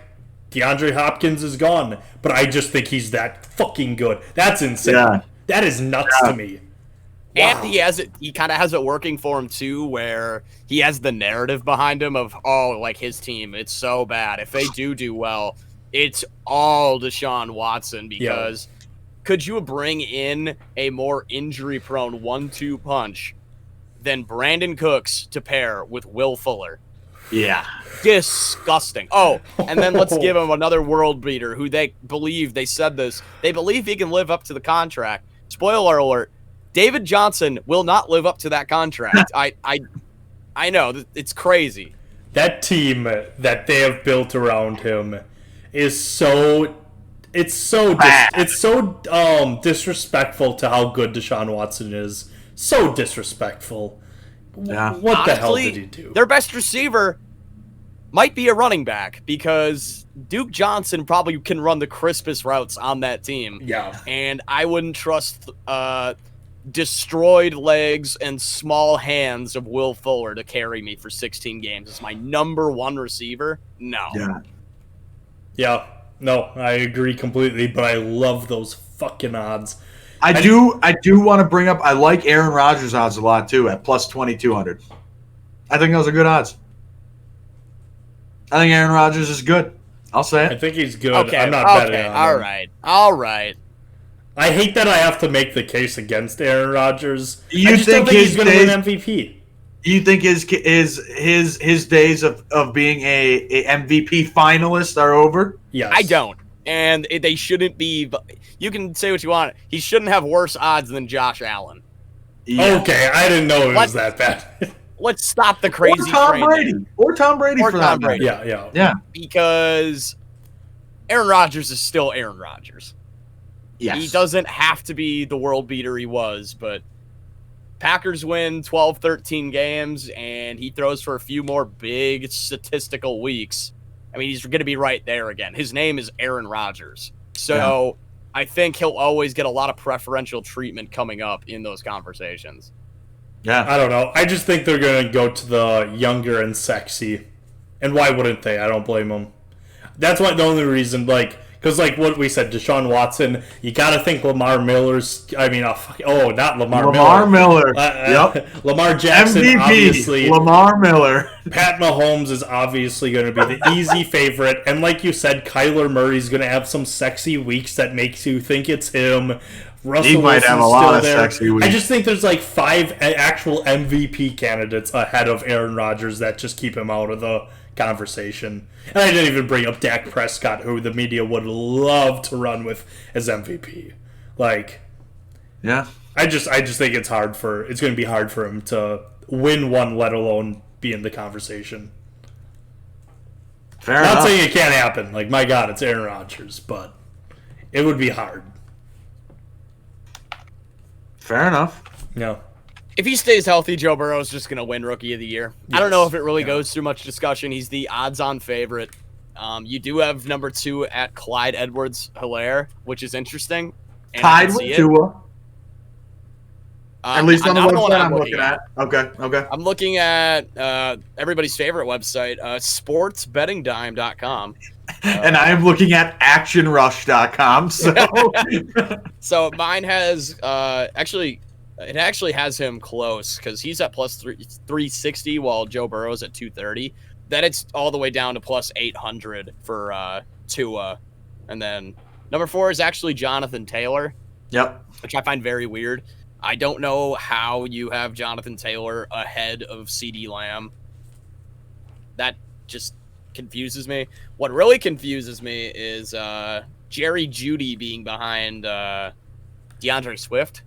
DeAndre Hopkins is gone, but I just think he's that fucking good. That's insane. Yeah. That is nuts to me. And Wow. he kind of has it working for him too, where he has the narrative behind him of, oh, like his team, it's so bad. If they do well, it's all Deshaun Watson because could you bring in a more injury-prone 1-2 punch than Brandon Cooks to pair with Will Fuller? Yeah. Disgusting. Oh, and then let's give him another world beater who they believe he can live up to the contract. Spoiler alert, David Johnson will not live up to that contract. I know, it's crazy. That team that they have built around him is so disrespectful to how good Deshaun Watson is. So disrespectful. Yeah. What the hell did he do? Their best receiver might be a running back because Duke Johnson probably can run the crispest routes on that team. Yeah. And I wouldn't trust destroyed legs and small hands of Will Fuller to carry me for 16 games as my number one receiver. No. Yeah. No, I agree completely, but I love those fucking odds. I do want to bring up, I like Aaron Rodgers odds a lot too at plus 2,200. I think those are good odds. I think Aaron Rodgers is good. I'll say I it. think he's good. Okay, I'm not betting on him. All right. I hate that I have to make the case against Aaron Rodgers. You I just don't think think he's going to win MVP. You think his days of being a MVP finalist are over? Yes. I don't. And they shouldn't be. You can say what you want. He shouldn't have worse odds than Josh Allen. Yeah. Okay, I didn't know it was that bad. Let's stop the crazy Or Tom train Brady. there. Or Tom Brady Or for Tom that Brady. matter. Yeah. Because Aaron Rodgers is still Aaron Rodgers. Yes. He doesn't have to be the world beater he was, but Packers win 12, 13 games, and he throws for a few more big statistical weeks. I mean, he's going to be right there again. His name is Aaron Rodgers. So I think he'll always get a lot of preferential treatment coming up in those conversations. Yeah. I don't know. I just think they're going to go to the younger and sexy. And why wouldn't they? I don't blame them. That's why the only reason, because what we said, Deshaun Watson, you got to think Lamar Miller's, not Lamar Miller. Lamar Miller. Yep. Lamar Jackson, MVP, obviously. Lamar Miller. Pat Mahomes is obviously going to be the easy favorite. And like you said, Kyler Murray's going to have some sexy weeks that makes you think it's him. Russell He might have a lot of sexy weeks. I just think there's 5 actual MVP candidates ahead of Aaron Rodgers that just keep him out of the conversation. And I didn't even bring up Dak Prescott, who the media would love to run with as MVP. Yeah. I just think it's going to be hard for him to win one, let alone be in the conversation. Fair enough. Not saying it can't happen. My God, it's Aaron Rodgers, but it would be hard. Fair enough. No. If he stays healthy, Joe Burrow is just going to win Rookie of the Year. Yes. I don't know if it really goes through much discussion. He's the odds-on favorite. You do have number 2 at Clyde Edwards-Helaire, which is interesting. Tied with Tua. At least on the not website one I'm looking at. Okay. I'm looking at everybody's favorite website, sportsbettingdime.com. And I am looking at actionrush.com. So mine has it actually has him close because he's at plus 360 while Joe Burrow's at 230. Then it's all the way down to plus 800 for Tua. And then number 4 is actually Jonathan Taylor. Yep. Which I find very weird. I don't know how you have Jonathan Taylor ahead of CeeDee Lamb. That just confuses me. What really confuses me is Jerry Jeudy being behind DeAndre Swift.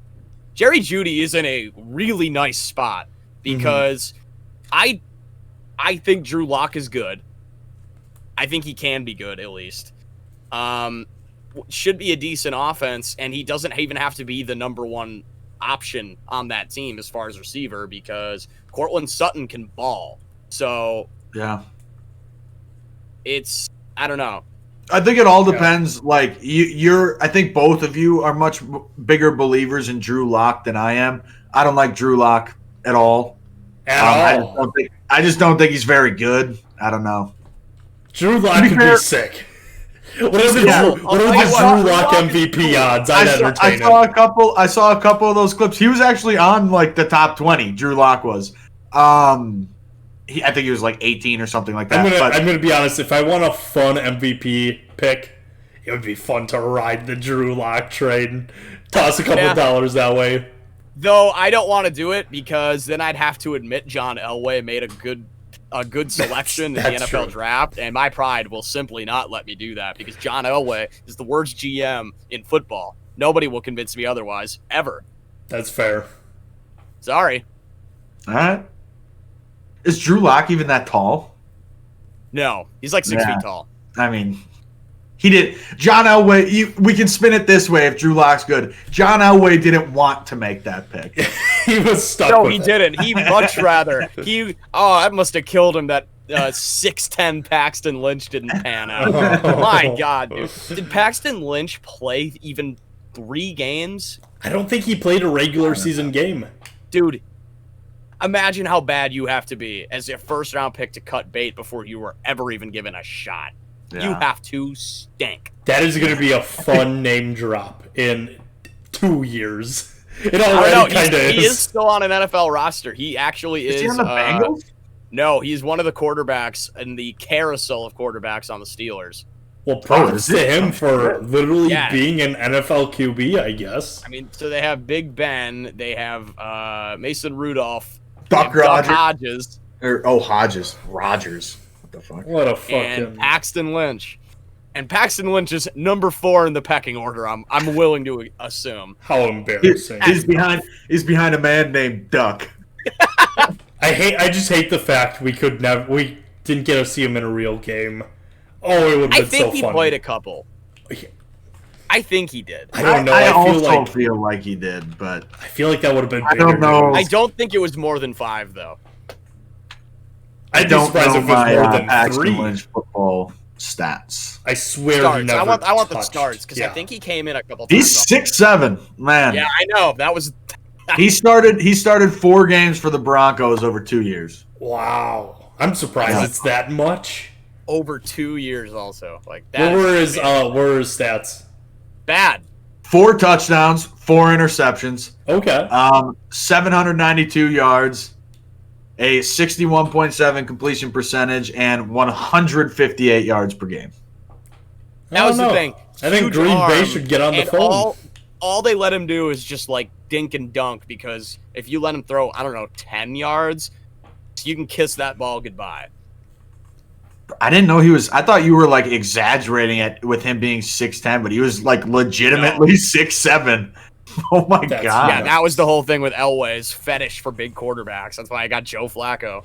Jerry Jeudy is in a really nice spot because I think Drew Lock is good. I think he can be good at least. Should be a decent offense, and he doesn't even have to be the number 1 option on that team as far as receiver because Cortland Sutton can ball. So yeah, I don't know. I think it all depends. I think both of you are much bigger believers in Drew Lock than I am. I don't like Drew Lock at all. I just don't think he's very good. I don't know. Drew Lock could be sick. What are the Drew Lock MVP odds? I'd entertain him. I saw a couple of those clips. He was actually on the top 20. Drew Lock was. I think he was 18 or something like that. I'm gonna be honest. If I want a fun MVP pick, It would be fun to ride the Drew Lock train. Toss a couple dollars that way. Though I don't want to do it because then I'd have to admit John Elway made a good selection in the NFL draft, and my pride will simply not let me do that because John Elway is the worst GM in football. Nobody will convince me otherwise, ever. That's fair. Sorry. All right. Is Drew Lock even that tall? No, he's like 6 feet tall. I mean, he did. John Elway, we can spin it this way if Drew Lock's good. John Elway didn't want to make that pick. He was stuck No, with he it. didn't. He much rather. That must have killed him that 6'10" Paxton Lynch didn't pan out. My God, dude. Did Paxton Lynch play even 3 games? I don't think he played a regular season game. Dude, imagine how bad you have to be as a first-round pick to cut bait before you were ever even given a shot. Yeah. You have to stink. That is going to be a fun name drop in 2 years. It I already don't know. kind of is. He is still on an NFL roster. He actually is. Is he on the Bengals? No, he's one of the quarterbacks in the carousel of quarterbacks on the Steelers. Well, props is to it? him for literally Yeah. being an NFL QB, I guess. I mean, so they have Big Ben, they have Mason Rudolph, Duck they have Rogers. Hodges, Hodges. Rogers. What the fuck? What a and fucking... Paxton Lynch. And Paxton Lynch is number 4 in the pecking order. I'm willing to assume. How embarrassing. He's behind a man named Duck. I just hate the fact we didn't get to see him in a real game. Oh, it would have been so funny. I think he played a couple. I think he did. I don't know. I I feel like he did, but I feel like that would have been I bigger don't know. news. I don't think it was more than 5, though. I I'd be don't surprised know if it was my more than Paxton 3. Lynch football stats. I swear he Starts. never I want the touched. starts because Yeah. I think he came in a couple times. He's 6'7", man. Yeah, I know. That was He started 4 games for the Broncos over 2 years. Wow. I'm surprised it's that much. over 2 years also. Like What that. were his stats? Bad. 4 touchdowns, 4 interceptions, Okay. 792 yards, a 61.7 completion percentage, and 158 yards per game. That was the thing. I think Huge Green Bay arm, should get on the and phone. All they let him do is just like dink and dunk, because if you let him throw, I don't know, 10 yards, you can kiss that ball goodbye. I didn't know he was. I thought you were like exaggerating it with him being 6'10", but he was like legitimately 6'7". Oh my That's- god! Yeah, that was the whole thing with Elway's fetish for big quarterbacks. That's why I got Joe Flacco.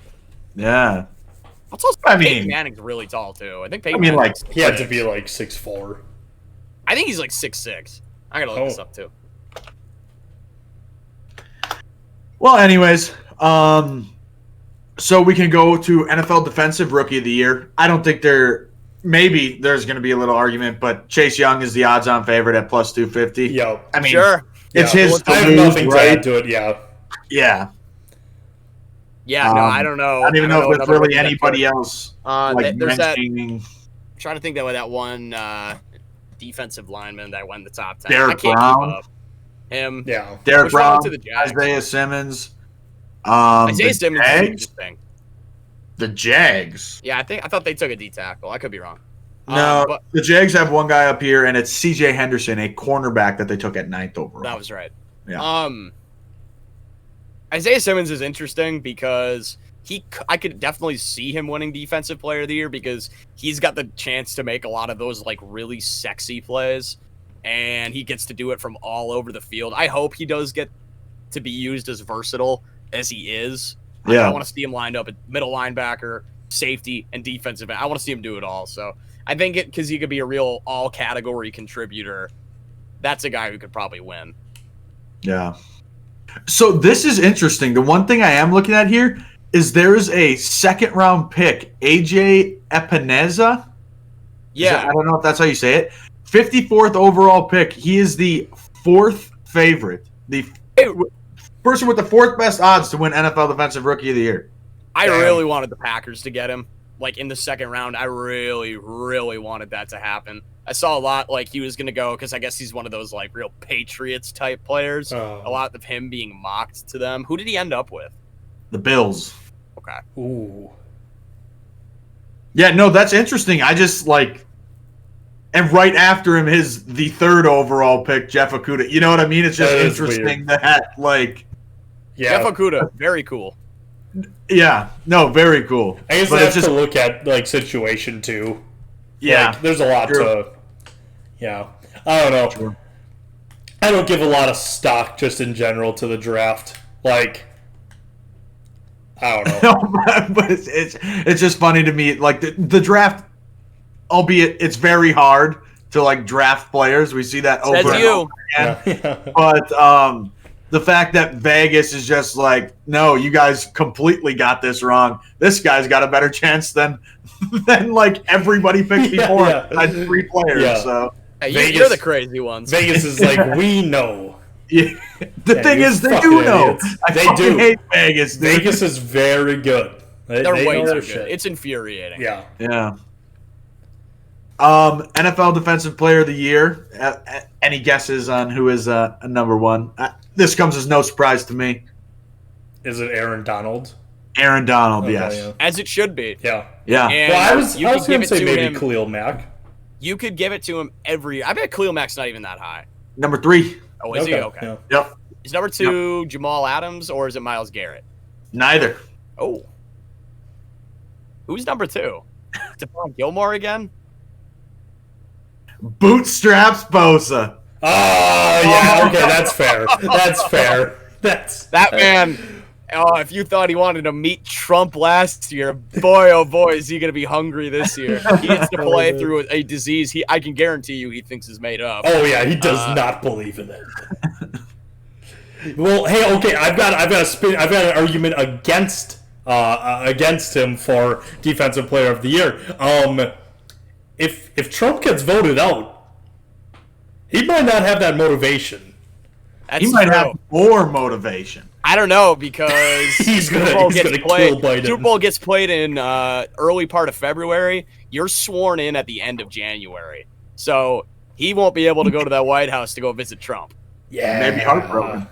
Yeah. Also, I Peyton mean- Manning's really tall too. I think Peyton I mean, Manning's like, He had to be like 6'4". I think he's like 6'6". I gotta look this up too. Well, anyways, so we can go to NFL Defensive Rookie of the Year. I don't think maybe there's going to be a little argument, but Chase Young is the odds-on favorite at plus 250. Yo. I mean, Sure. it's Yeah, his. I have to lose, nothing to right? add to it, yeah. Yeah. Yeah, no, I don't know. I don't even know if there's another really rookie that anybody could. else. There's that. mentioning I'm trying to think that one defensive lineman that won the top 10. Derek I can't Brown? keep up. Him. Yeah. Derek Which one Brown, went to the Jags? Isaiah Simmons. Isaiah the Simmons is Jags? interesting. The Jags. Yeah, I thought they took a D tackle. I could be wrong. No, but the Jags have one guy up here, and it's C.J. Henderson, a cornerback that they took at 9th overall. that was right. Yeah. Isaiah Simmons is interesting because I could definitely see him winning Defensive Player of the Year because he's got the chance to make a lot of those like really sexy plays, and he gets to do it from all over the field. I hope he does get to be used as versatile as he is. Yeah. I want to see him lined up at middle linebacker, safety, and defensive end. I want to see him do it all. So I think because he could be a real all-category contributor, that's a guy who could probably win. Yeah. So this is interesting. The one thing I am looking at here is there's a 2nd-round pick, AJ Epineza. Yeah. I don't know if that's how you say it. 54th overall pick. He is the 4th favorite. The person with the 4th best odds to win NFL Defensive Rookie of the Year. I Damn. really wanted the Packers to get him. Like, in the 2nd round, I really, really wanted that to happen. I saw a lot, like, he was going to go, because I guess he's one of those, like, real Patriots-type players. Oh. A lot of him being mocked to them. Who did he end up with? The Bills. Okay. Ooh. Yeah, no, that's interesting. I just, like, And right after him is the 3rd overall pick, Jeff Okudah. You know what I mean? It's just interesting that, like... Jeff Okudah, very cool. Yeah, no, very cool. I guess but I have to look at, like, situation, too. Yeah. Like, there's a lot to... Yeah. I don't know. True. I don't give a lot of stock, just in general, to the draft. Like... I don't know. But it's just funny to me. Like, the draft, albeit it's very hard to, like, draft players. We see that over and over again. Yeah. But the fact that Vegas is just like, no, you guys completely got this wrong. This guy's got a better chance than like everybody picked before. I had 3 players. Yeah. So You're the crazy ones. Vegas is like, we know. Yeah. The thing is, they do know. They fucking do. hate Vegas. Dude. Vegas is very good. They're way know too their good. shit. It's infuriating. Yeah. Yeah. NFL Defensive Player of the Year. Any guesses on who is a number 1? This comes as no surprise to me. Is it Aaron Donald? Aaron Donald, Okay, yes. yeah. As it should be. Yeah. Yeah. And Well, I was you going could to give it say to maybe him. Khalil Mack. You could give it to him every. I bet Khalil Mack's not even that high. Number 3. Oh, is he? Okay. Yeah. Yep. Is number 2 Jamal Adams or is it Myles Garrett? Neither. Oh. Who's number 2? Stephon Gilmore again? Bootstraps Bosa. Oh, yeah. Okay, that's fair. That's fair. That man. Oh, if you thought he wanted to meet Trump last year, boy, oh boy, is he going to be hungry this year. He gets to play through a disease I can guarantee you he thinks is made up. Oh, yeah, he does not believe in it. Well, hey, okay, I've got an argument against him for Defensive Player of the Year. If Trump gets voted out, he might not have that motivation. That's He might true. have more motivation. I don't know because He's gonna Super Bowl kill Biden. Super Bowl gets played in early part of February. You're sworn in at the end of January, so he won't be able to go to that White House to go visit Trump. Yeah. Maybe heartbroken.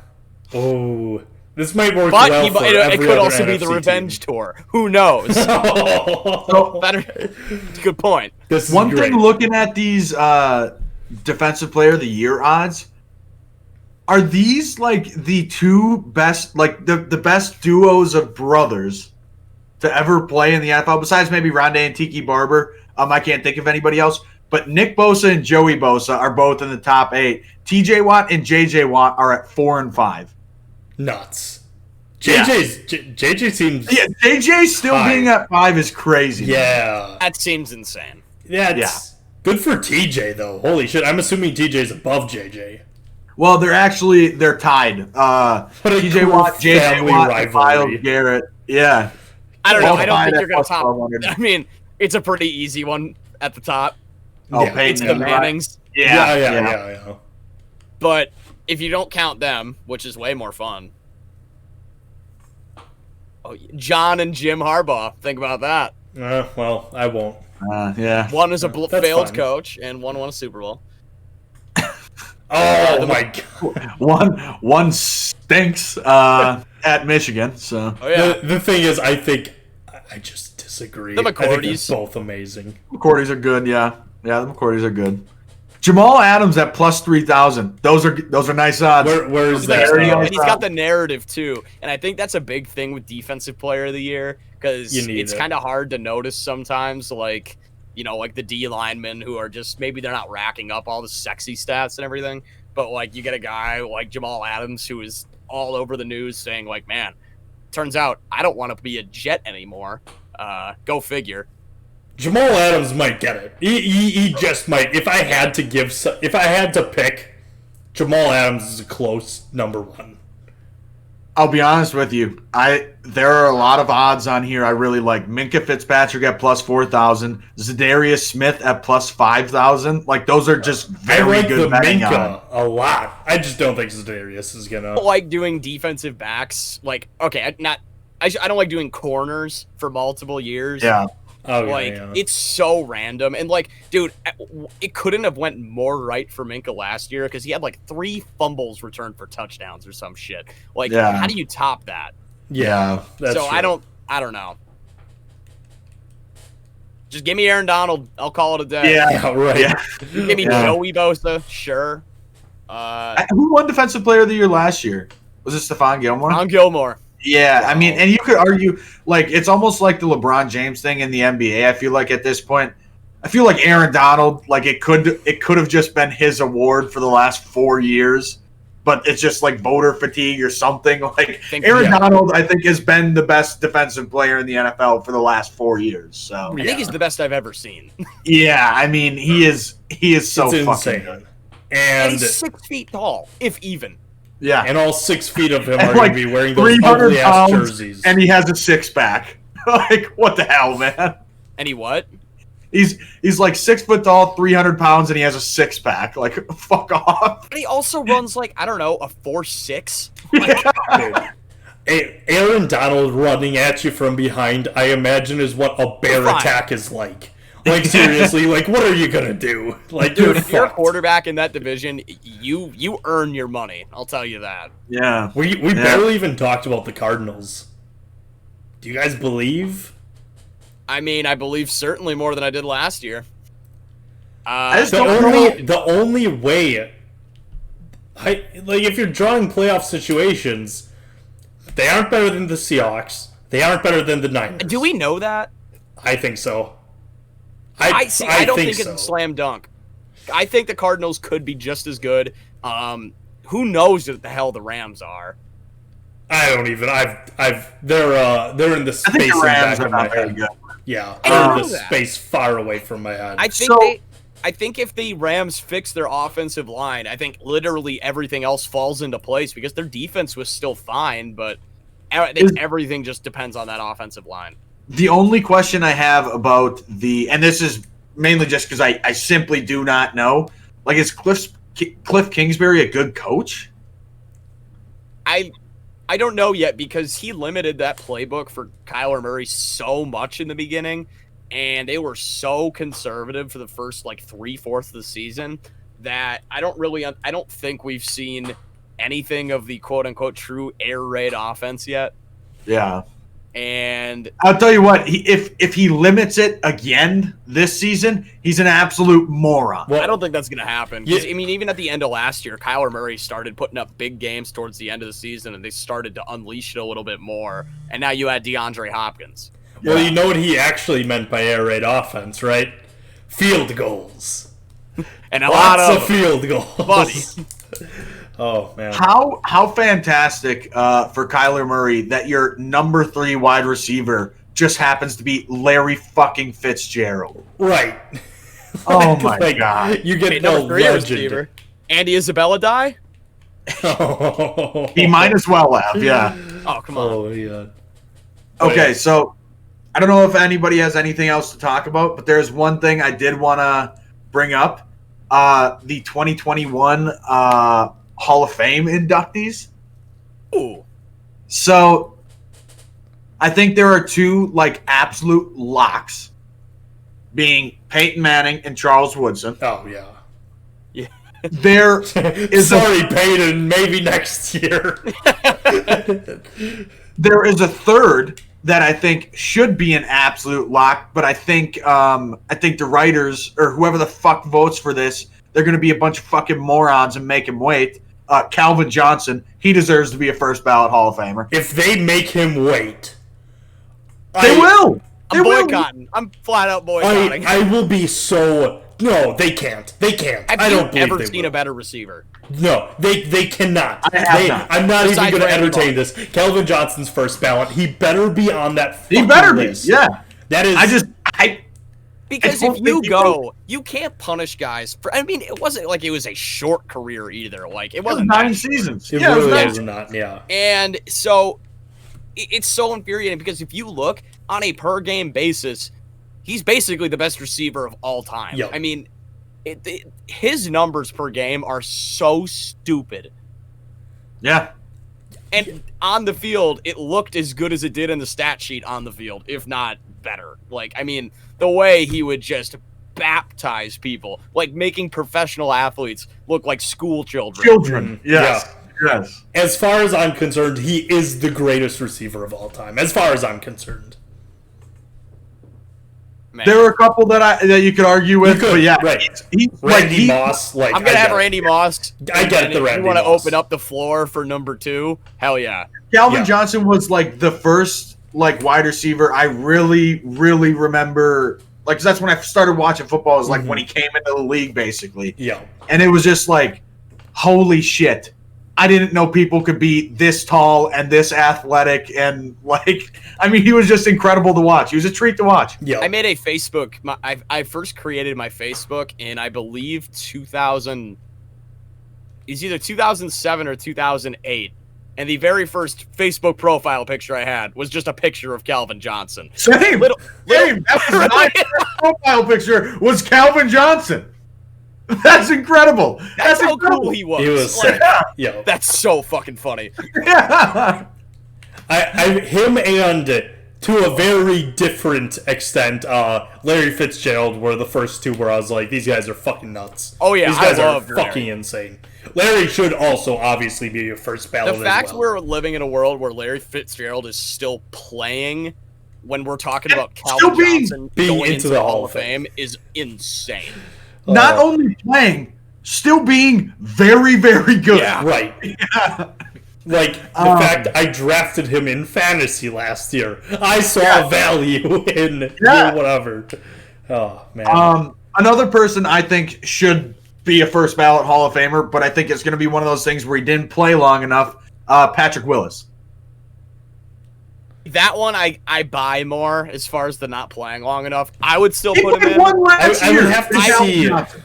Oh, this might work But well for every it could other also be the NFC revenge tour. Who knows? team. So, Good point. This is one great. thing looking at these Defensive Player of the Year odds, are these like the 2 best, like the best duos of brothers to ever play in the NFL, besides maybe Rondé and Tiki Barber? I can't think of anybody else. But Nick Bosa and Joey Bosa are both in the top 8. TJ Watt and JJ Watt are at 4 and 5. Nuts. Yeah. JJ seems. Yeah, JJ still High. being at 5 is crazy. Yeah. That seems insane. Yeah. It's good for TJ though. Holy shit! I'm assuming TJ's above JJ. Well, they're tied. What a TJ cool Watt, JJ family Watt, and rivalry. Myles Garrett. Yeah. I don't know. All I don't tied think at you're going to plus top. 1200. I mean, it's a pretty easy one at the top. Oh, Yeah, Peyton It's and the Ryan. Mannings. Yeah. But if you don't count them, which is way more fun, John and Jim Harbaugh. Think about that. Well, I won't. Yeah. One is a That's failed fine. coach, and one won a Super Bowl. Oh my god. One stinks at Michigan. So Oh yeah, The thing is, I think I just disagree. The I think they're McCourties. both amazing. McCourties are good. Yeah, the McCourties are good. Jamal Adams at plus 3,000. Those are nice odds. Where is Like, that? Very and nice he's got the narrative too, and I think that's a big thing with Defensive Player of the Year because You need it's it. kind of hard to notice sometimes, like like the D linemen who are just maybe they're not racking up all the sexy stats and everything, but like you get a guy like Jamal Adams who is all over the news saying like, man, turns out I don't want to be a Jet anymore. Go figure. Jamal Adams might get it. He just might. If I had to pick, Jamal Adams is a close number 1. I'll be honest with you. There are a lot of odds on here I really like. Minka Fitzpatrick at plus 4,000. Zadarius Smith at plus 5,000. Like those are just I very like good the betting Minka on. a lot. I just don't think Zadarius is gonna. I don't like doing defensive backs. Like, okay, I don't like doing corners for multiple years. Yeah. Oh, Like yeah. it's so random, and like, dude, it couldn't have went more right for Minka last year because he had like 3 fumbles returned for touchdowns or some shit. Like, Yeah. how do you top that? Yeah. That's so true. I don't know. Just give me Aaron Donald. I'll call it a day. Yeah, right. Yeah. Give me Joey Bosa. Sure. Who won Defensive Player of the Year last year? Was it Stephon Gilmore? Stephon Gilmore. Yeah, I mean, and you could argue, like, it's almost like the LeBron James thing in the NBA. I feel like at this point, I feel like Aaron Donald, like, it could have just been his award for the last 4 years, but it's just like voter fatigue or something. Like, Aaron Donald, I think, has been the best defensive player in the NFL for the last 4 years. So I think he's the best I've ever seen. Yeah, I mean, he is so it's fucking insane. good. And he's 6 feet tall, if even. Yeah, and all 6 feet of him and are like going to be wearing those ugly ass jerseys. And he has a six-pack. Like, what the hell, man? And he what? He's like 6 foot tall, 300 pounds, and he has a six-pack. Like, fuck off. But he also runs like, I don't know, a 4.6. Hey, Aaron Donald running at you from behind, I imagine, is what a bear attack is like. Like, seriously, like, what are you gonna do? Like, dude, if you're a quarterback in that division, you earn your money. I'll tell you that. Yeah. We barely even talked about the Cardinals. Do you guys believe? I mean, I believe certainly more than I did last year. The only way, like, if you're drawing playoff situations, they aren't better than the Seahawks. They aren't better than the Niners. Do we know that? I think so. I don't think so. it's a slam dunk. I think the Cardinals could be just as good. Who knows what the hell the Rams are? I don't even. They're in the space in the back of my head. Yeah, they're in the space far away from my head. I think if the Rams fix their offensive line, I think literally everything else falls into place because their defense was still fine, but I think everything just depends on that offensive line. The only question I have about and this is mainly just because I simply do not know, like, is Cliff Kingsbury a good coach? I don't know yet because he limited that playbook for Kyler Murray so much in the beginning, and they were so conservative for the first, like, 3/4 of the season that I don't think we've seen anything of the quote-unquote true air raid offense yet. Yeah. And I'll tell you what, if he limits it again this season, he's an absolute moron. Well, I don't think that's going to happen. Yeah. I mean, even at the end of last year, Kyler Murray started putting up big games towards the end of the season, and they started to unleash it a little bit more. And now you had DeAndre Hopkins. Well, you know what he actually meant by air raid offense, right? Field goals. And lots of field goals. Buddy. Oh, man. How fantastic for Kyler Murray that your number 3 wide receiver just happens to be Larry fucking Fitzgerald. Right. Oh, my God. You get number 3 receiver. Andy Isabella die? He might as well have, yeah. Oh, come on. Oh, yeah. Okay, so I don't know if anybody has anything else to talk about, but there's one thing I did want to bring up. The 2021 Hall of Fame inductees. Ooh. So I think there are 2, like, absolute locks, being Peyton Manning and Charles Woodson. Oh, yeah. Yeah. There is Peyton, maybe next year. There is a third that I think should be an absolute lock, but I think the writers or whoever the fuck votes for this, they're going to be a bunch of fucking morons and make him wait. Calvin Johnson, he deserves to be a first ballot Hall of Famer. If they make him wait, they will. I'm boycotting. I'm flat out boycotting. I will be so. No, they can't. They can't. I don't believe ever seen a better receiver. No, they cannot. I'm not even going to entertain this. Calvin Johnson's first ballot. He better be on that. He better be. List. Yeah. That is. Because if you go, you can't punish guys for. I mean, it wasn't like it was a short career either. Like it wasn't 9 seasons. It really was not. Yeah. And so it's so infuriating because if you look on a per game basis, he's basically the best receiver of all time. Yep. I mean, his numbers per game are so stupid. Yeah. And on the field, it looked as good as it did in the stat sheet on the field, if not better. Like, I mean, the way he would just baptize people, like making professional athletes look like school children. Children, yes. Yeah. Yes. As far as I'm concerned, he is the greatest receiver of all time. As far as I'm concerned. Man. There were a couple that you could argue with, but yeah, right. He's Randy Moss. Like I'm gonna have Randy Moss. I get the Randy Moss. If you want to open up the floor for number 2, hell yeah. Calvin Johnson was like the first like wide receiver I really, really remember. Like, 'cause that's when I started watching football. It was like when he came into the league, basically. Yeah. And it was just like, holy shit. I didn't know people could be this tall and this athletic, and like, I mean, he was just incredible to watch. He was a treat to watch. Yeah. I made a Facebook. I first created my Facebook in, I believe, 2000. It's either 2007 or 2008, and the very first Facebook profile picture I had was just a picture of Calvin Johnson. Same. That was my first profile picture was Calvin Johnson. That's incredible. That's how incredible. cool he was. He was Like, sick. Yeah. That's so fucking funny. Yeah. Him and to a very different extent, Larry Fitzgerald were the first two where I was like, these guys are fucking nuts. Oh yeah, these guys I are love fucking insane. Larry should also obviously be your first ballot. The fact as well. we're living in a world where Larry Fitzgerald is still playing when we're talking about Calvin Johnson going into the Hall of Fame is insane. Not only playing, still being very, very good. Yeah. Right. Yeah. Like, the fact I drafted him in fantasy last year. I saw value in whatever. Oh, man. Another person I think should be a first ballot Hall of Famer, but I think it's going to be one of those things where he didn't play long enough. Patrick Willis. That one I buy more as far as the not playing long enough. I would still put him in. One last I year would have to than see. Calvin Johnson.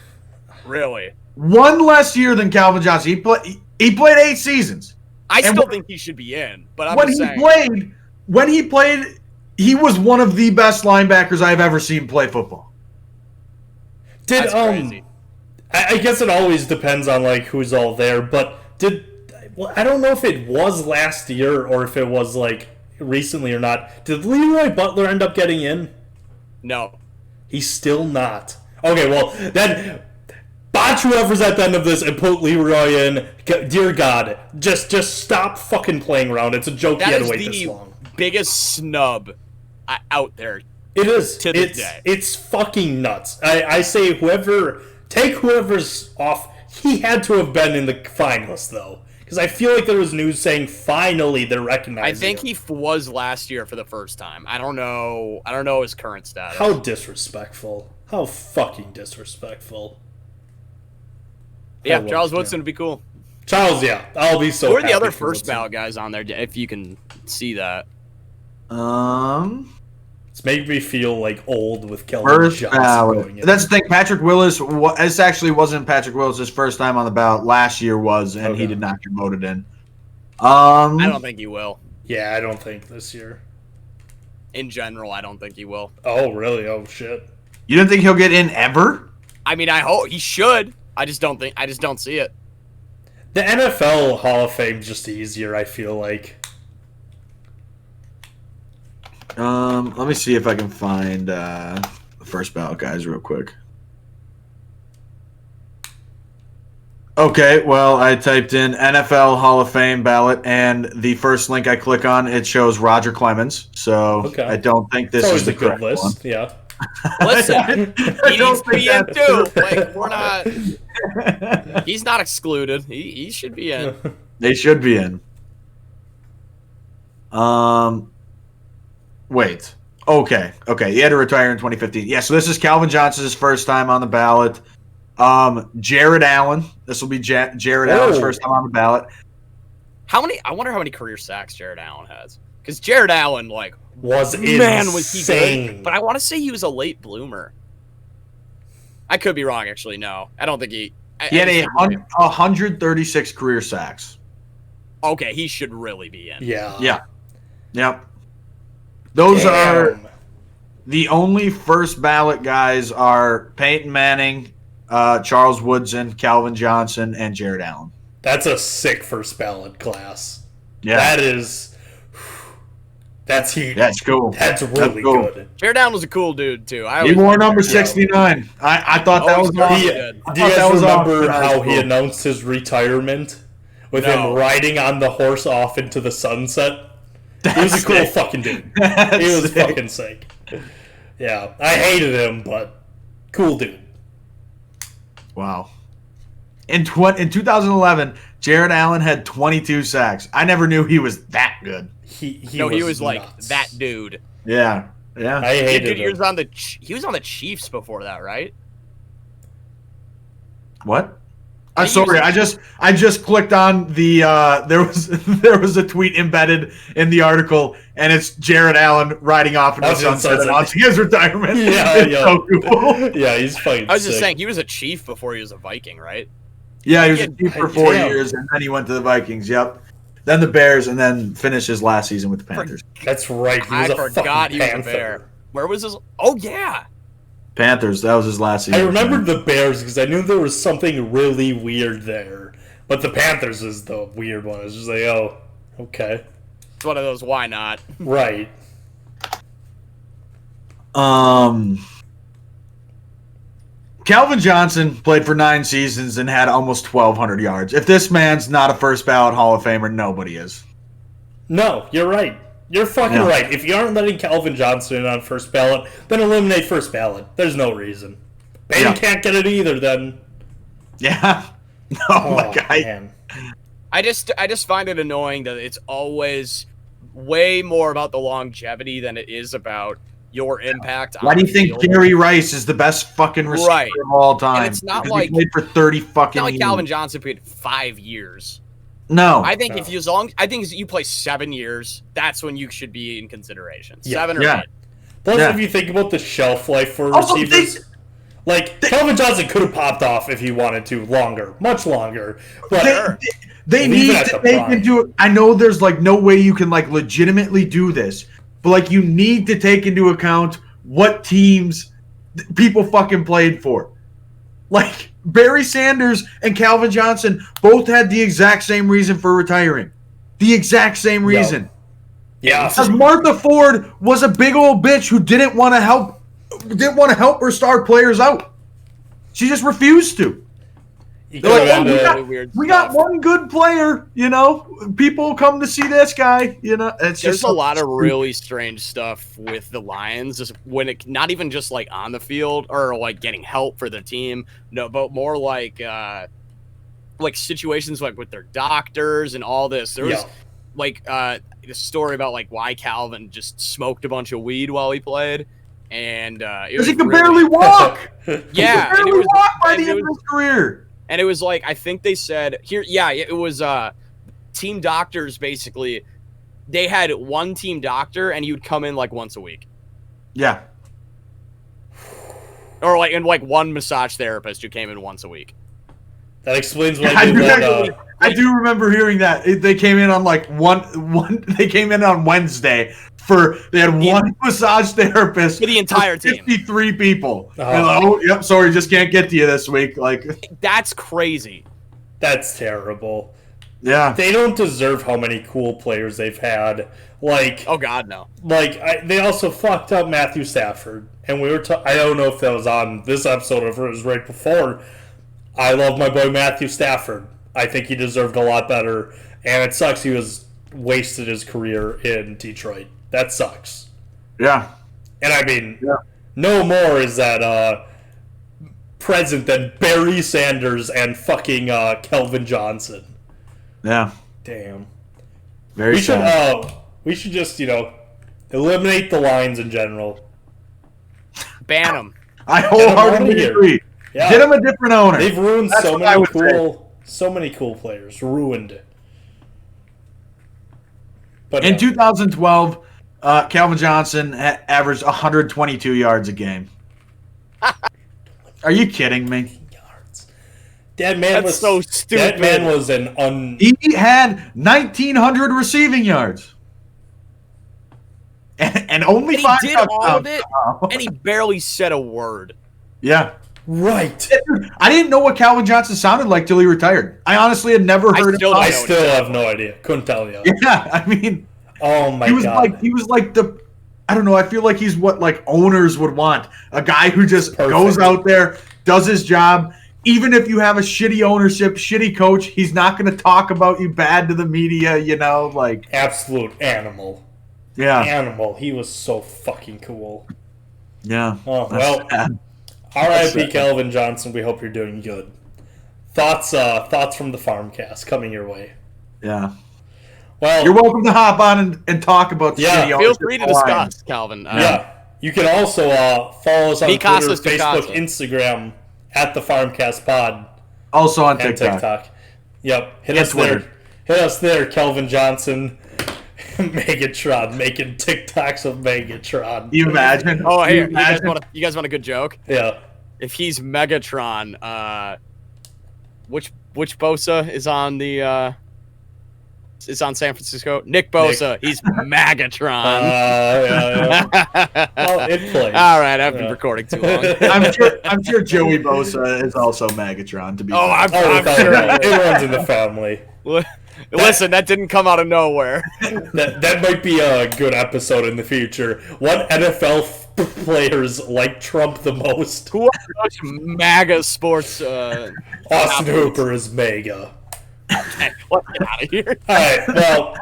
Really? One less year than Calvin Johnson. He played 8 seasons. I still think he should be in, but I'm just saying. When he played, he was one of the best linebackers I've ever seen play football. Did That's crazy. I guess it always depends on like who's all there, but I don't know if it was last year or if it was like recently or not. Did Leroy Butler end up getting in? No. He's still not. Okay, well, then botch whoever's at the end of this and put Leroy in. Dear God, just stop fucking playing around. It's a joke That you had to is wait this the long. biggest snub out there. It is. To this day. It's fucking nuts. I say whoever's off. He had to have been in the finals, though. Because I feel like there was news saying finally they're recognizing I think him. he was last year for the first time. I don't know his current status. How disrespectful. How fucking disrespectful. Yeah, Charles Woodson would be cool. Charles, yeah. I'll be so Who are the happy other for first Woodson. ballot guys on there, if you can see that? It's making me feel like old with Kelvin First Johnson ballot. going in. That's the thing. Patrick Willis. This actually wasn't Patrick Willis' first time on the ballot. Last year was, and he did not get voted in. I don't think he will. Yeah, I don't think this year. In general, I don't think he will. Oh, really? Oh, shit. You don't think he'll get in ever? I mean, I hope he should. I just don't see it. The NFL Hall of Fame is just easier, I feel like. Let me see if I can find the first ballot guys real quick. Okay, well, I typed in NFL Hall of Fame ballot, and the first link I click on, it shows Roger Clemens. So I don't think this is the good correct list. one. Yeah. Listen, he needs to be in too. that's Like, we're not. He's not excluded. He should be in. They should be in. Wait. Okay. He had to retire in 2015. Yeah, so this is Calvin Johnson's first time on the ballot. Jared Allen. This will be Jared Allen's first time on the ballot. I wonder how many career sacks Jared Allen has. Because Jared Allen, was he good? But I want to say he was a late bloomer. I could be wrong, actually. No, I don't think he had 136 career sacks. Okay, he should really be in. Yeah. Yep. Those are the only first ballot guys are Peyton Manning, Charles Woodson, Calvin Johnson, and Jared Allen. That's a sick first ballot class. Yeah. That's heat. That's cool. That's really cool. good. Jared Allen was a cool dude, too. He wore number 69. I thought that was awesome. Do you guys remember how he announced his retirement? With him riding on the horse off into the sunset? He was a cool fucking dude. He was fucking sick. Yeah, I hated him, but cool dude. Wow. In 2011, Jared Allen had 22 sacks. I never knew he was that good. He was like nuts. that dude. Yeah. I hated He him. was on the Chiefs before that, right? What? I I'm think he sorry. was I just clicked on the there was a tweet embedded in the article, and it's Jared Allen riding off into the sunset announcing his retirement. Yeah, It's so cool. Yeah, he's fucking I was just sick. saying he was a Chief before he was a Viking, right? Yeah, he was a Chief for 4 Damn. years, and then he went to the Vikings. Yep. Then the Bears, and then finished his last season with the Panthers. That's right. He was I a forgot fucking he was a Panther. Bear. Where was his? Oh yeah, Panthers. That was his last season. I remembered the Bears because I knew there was something really weird there. But the Panthers is the weird one. It's just like, oh, okay. it's one of those. Why not? Right. Calvin Johnson played for 9 seasons and had almost 1,200 yards. If this man's not a first ballot Hall of Famer, nobody is. No, you're right. You're fucking Yeah. right. If you aren't letting Calvin Johnson in on first ballot, then eliminate first ballot. There's no reason. Baden Yeah. can't get it either, then. Yeah. Oh, my God. Man. I just find it annoying that it's always way more about the longevity than it is about your impact. Why on do you the think field. Jerry Rice is the best fucking receiver Right. of all time? And it's not Because like- he played for 30 fucking It's not like years. Calvin Johnson played 5 years. No. I think No. if you play 7 years, that's when you should be in consideration. Yeah. 7 or Yeah. 8. Plus, Yeah. if you think about the shelf life for Also, receivers, Calvin Johnson could have popped off if he wanted to longer, much longer. But They Leave it need at to the take prime. into it. I know there's like no way you can like legitimately do this, but like you need to take into account what teams people fucking played for. Like Barry Sanders and Calvin Johnson both had the exact same reason for retiring. The exact same reason. yeah, Because Martha Ford was a big old bitch who didn't want to help her star players out. She just refused to. he They're could like, have oh, had we to- weird We got stuff. one good player, you know. People come to see this guy, you know. It's There's just a lot of really strange stuff with the Lions, just when it not even just like on the field or like getting help for the team, no, but more like situations like with their doctors and all this. There was Yeah. like a story about like why Calvin just smoked a bunch of weed while he played, and it because was he could really- barely walk. yeah, He and could it barely was walk by and the it end of was- his career. And it was like, I think they said here, yeah, it was team doctors basically. They had one team doctor, and you'd come in like once a week, Yeah, or like one massage therapist who came in once a week. That explains why I they do, let, actually- I do remember hearing that. They came in on like one. They came in on Wednesday they had one massage therapist For the entire team. 53 people. Oh. They're like, oh, yep, sorry, just can't get to you this week. Like, That's crazy. that's terrible. yeah, They don't deserve how many cool players they've had. Like, Oh God, no. they also fucked up Matthew Stafford, and we were. I don't know if that was on this episode or if it was right before. I love my boy Matthew Stafford. I think he deserved a lot better, and it sucks he was wasted his career in Detroit. That sucks. yeah. And I mean, Yeah. no more is that present than Barry Sanders and fucking Kelvin Johnson. Yeah, Damn. very We should sad. we should just eliminate the lines in general. Ban them. I Get 'em outta wholeheartedly here. agree. Yeah. Get him a different owner. They've ruined That's so what I many would cool players. Ruined. But In 2012, Calvin Johnson averaged 122 yards a game. Are you kidding me? yards. That man That's was so That stupid. man was an He had 1,900 receiving yards. And only And he 5 did all of touchdowns. it, and he barely said a word. Yeah. right. I didn't know what Calvin Johnson sounded like till he retired. I honestly had never I heard him still talk. I don't still have no idea. Couldn't tell you. Yeah, I mean, Oh my he was god. like the I don't know, I feel like he's what like owners would want. A guy who just Perfect. goes out there, does his job. Even if you have a shitty ownership, shitty coach, he's not going to talk about you bad to the media, you know, like Absolute animal. yeah. Animal. He was so fucking cool. Yeah. Oh, that's well, sad. R.I.P. Kelvin Johnson. We hope you're doing good. Thoughts from the Farmcast coming your way. Yeah. Well, You're welcome to hop on and talk about the Yeah, shitty Feel ownership free to of the Lions. discuss, Calvin. yeah. You can also follow us on Twitter, Picasso, Facebook, Picasso. Instagram at the Farmcast Pod Also on and TikTok. TikTok. Yep. Hit And us there. Twitter. Hit us there, Kelvin Johnson. Megatron making TikToks of Megatron. You imagine? Oh, You here, imagine? you guys want a good joke? Yeah. If he's Megatron, which Bosa is on the is on San Francisco? Nick Bosa. He's Megatron. Yeah. Well, it plays. All right, I've been Yeah. recording too long. I'm sure Joey Bosa is also Megatron. To be Oh, fair. I'm Oh, sure. it runs in the family. Listen, that didn't come out of nowhere. That might be a good episode in the future. What NFL players like Trump the most? Who are those MAGA sports? Austin athletes? Hooper is mega. Okay, let's get out of here. All right. Well,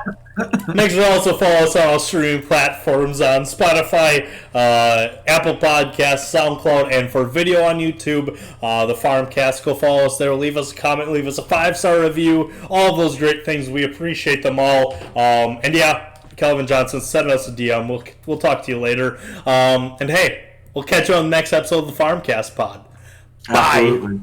make sure to also follow us on all streaming platforms on Spotify, Apple Podcasts, SoundCloud, and for video on YouTube, the Farmcast. Go follow us there. Leave us a comment. Leave us a 5-star review. All of those great things. We appreciate them all. And yeah, Kelvin Johnson, send us a DM. We'll talk to you later. And hey, we'll catch you on the next episode of the Farmcast Pod. Bye. Absolutely.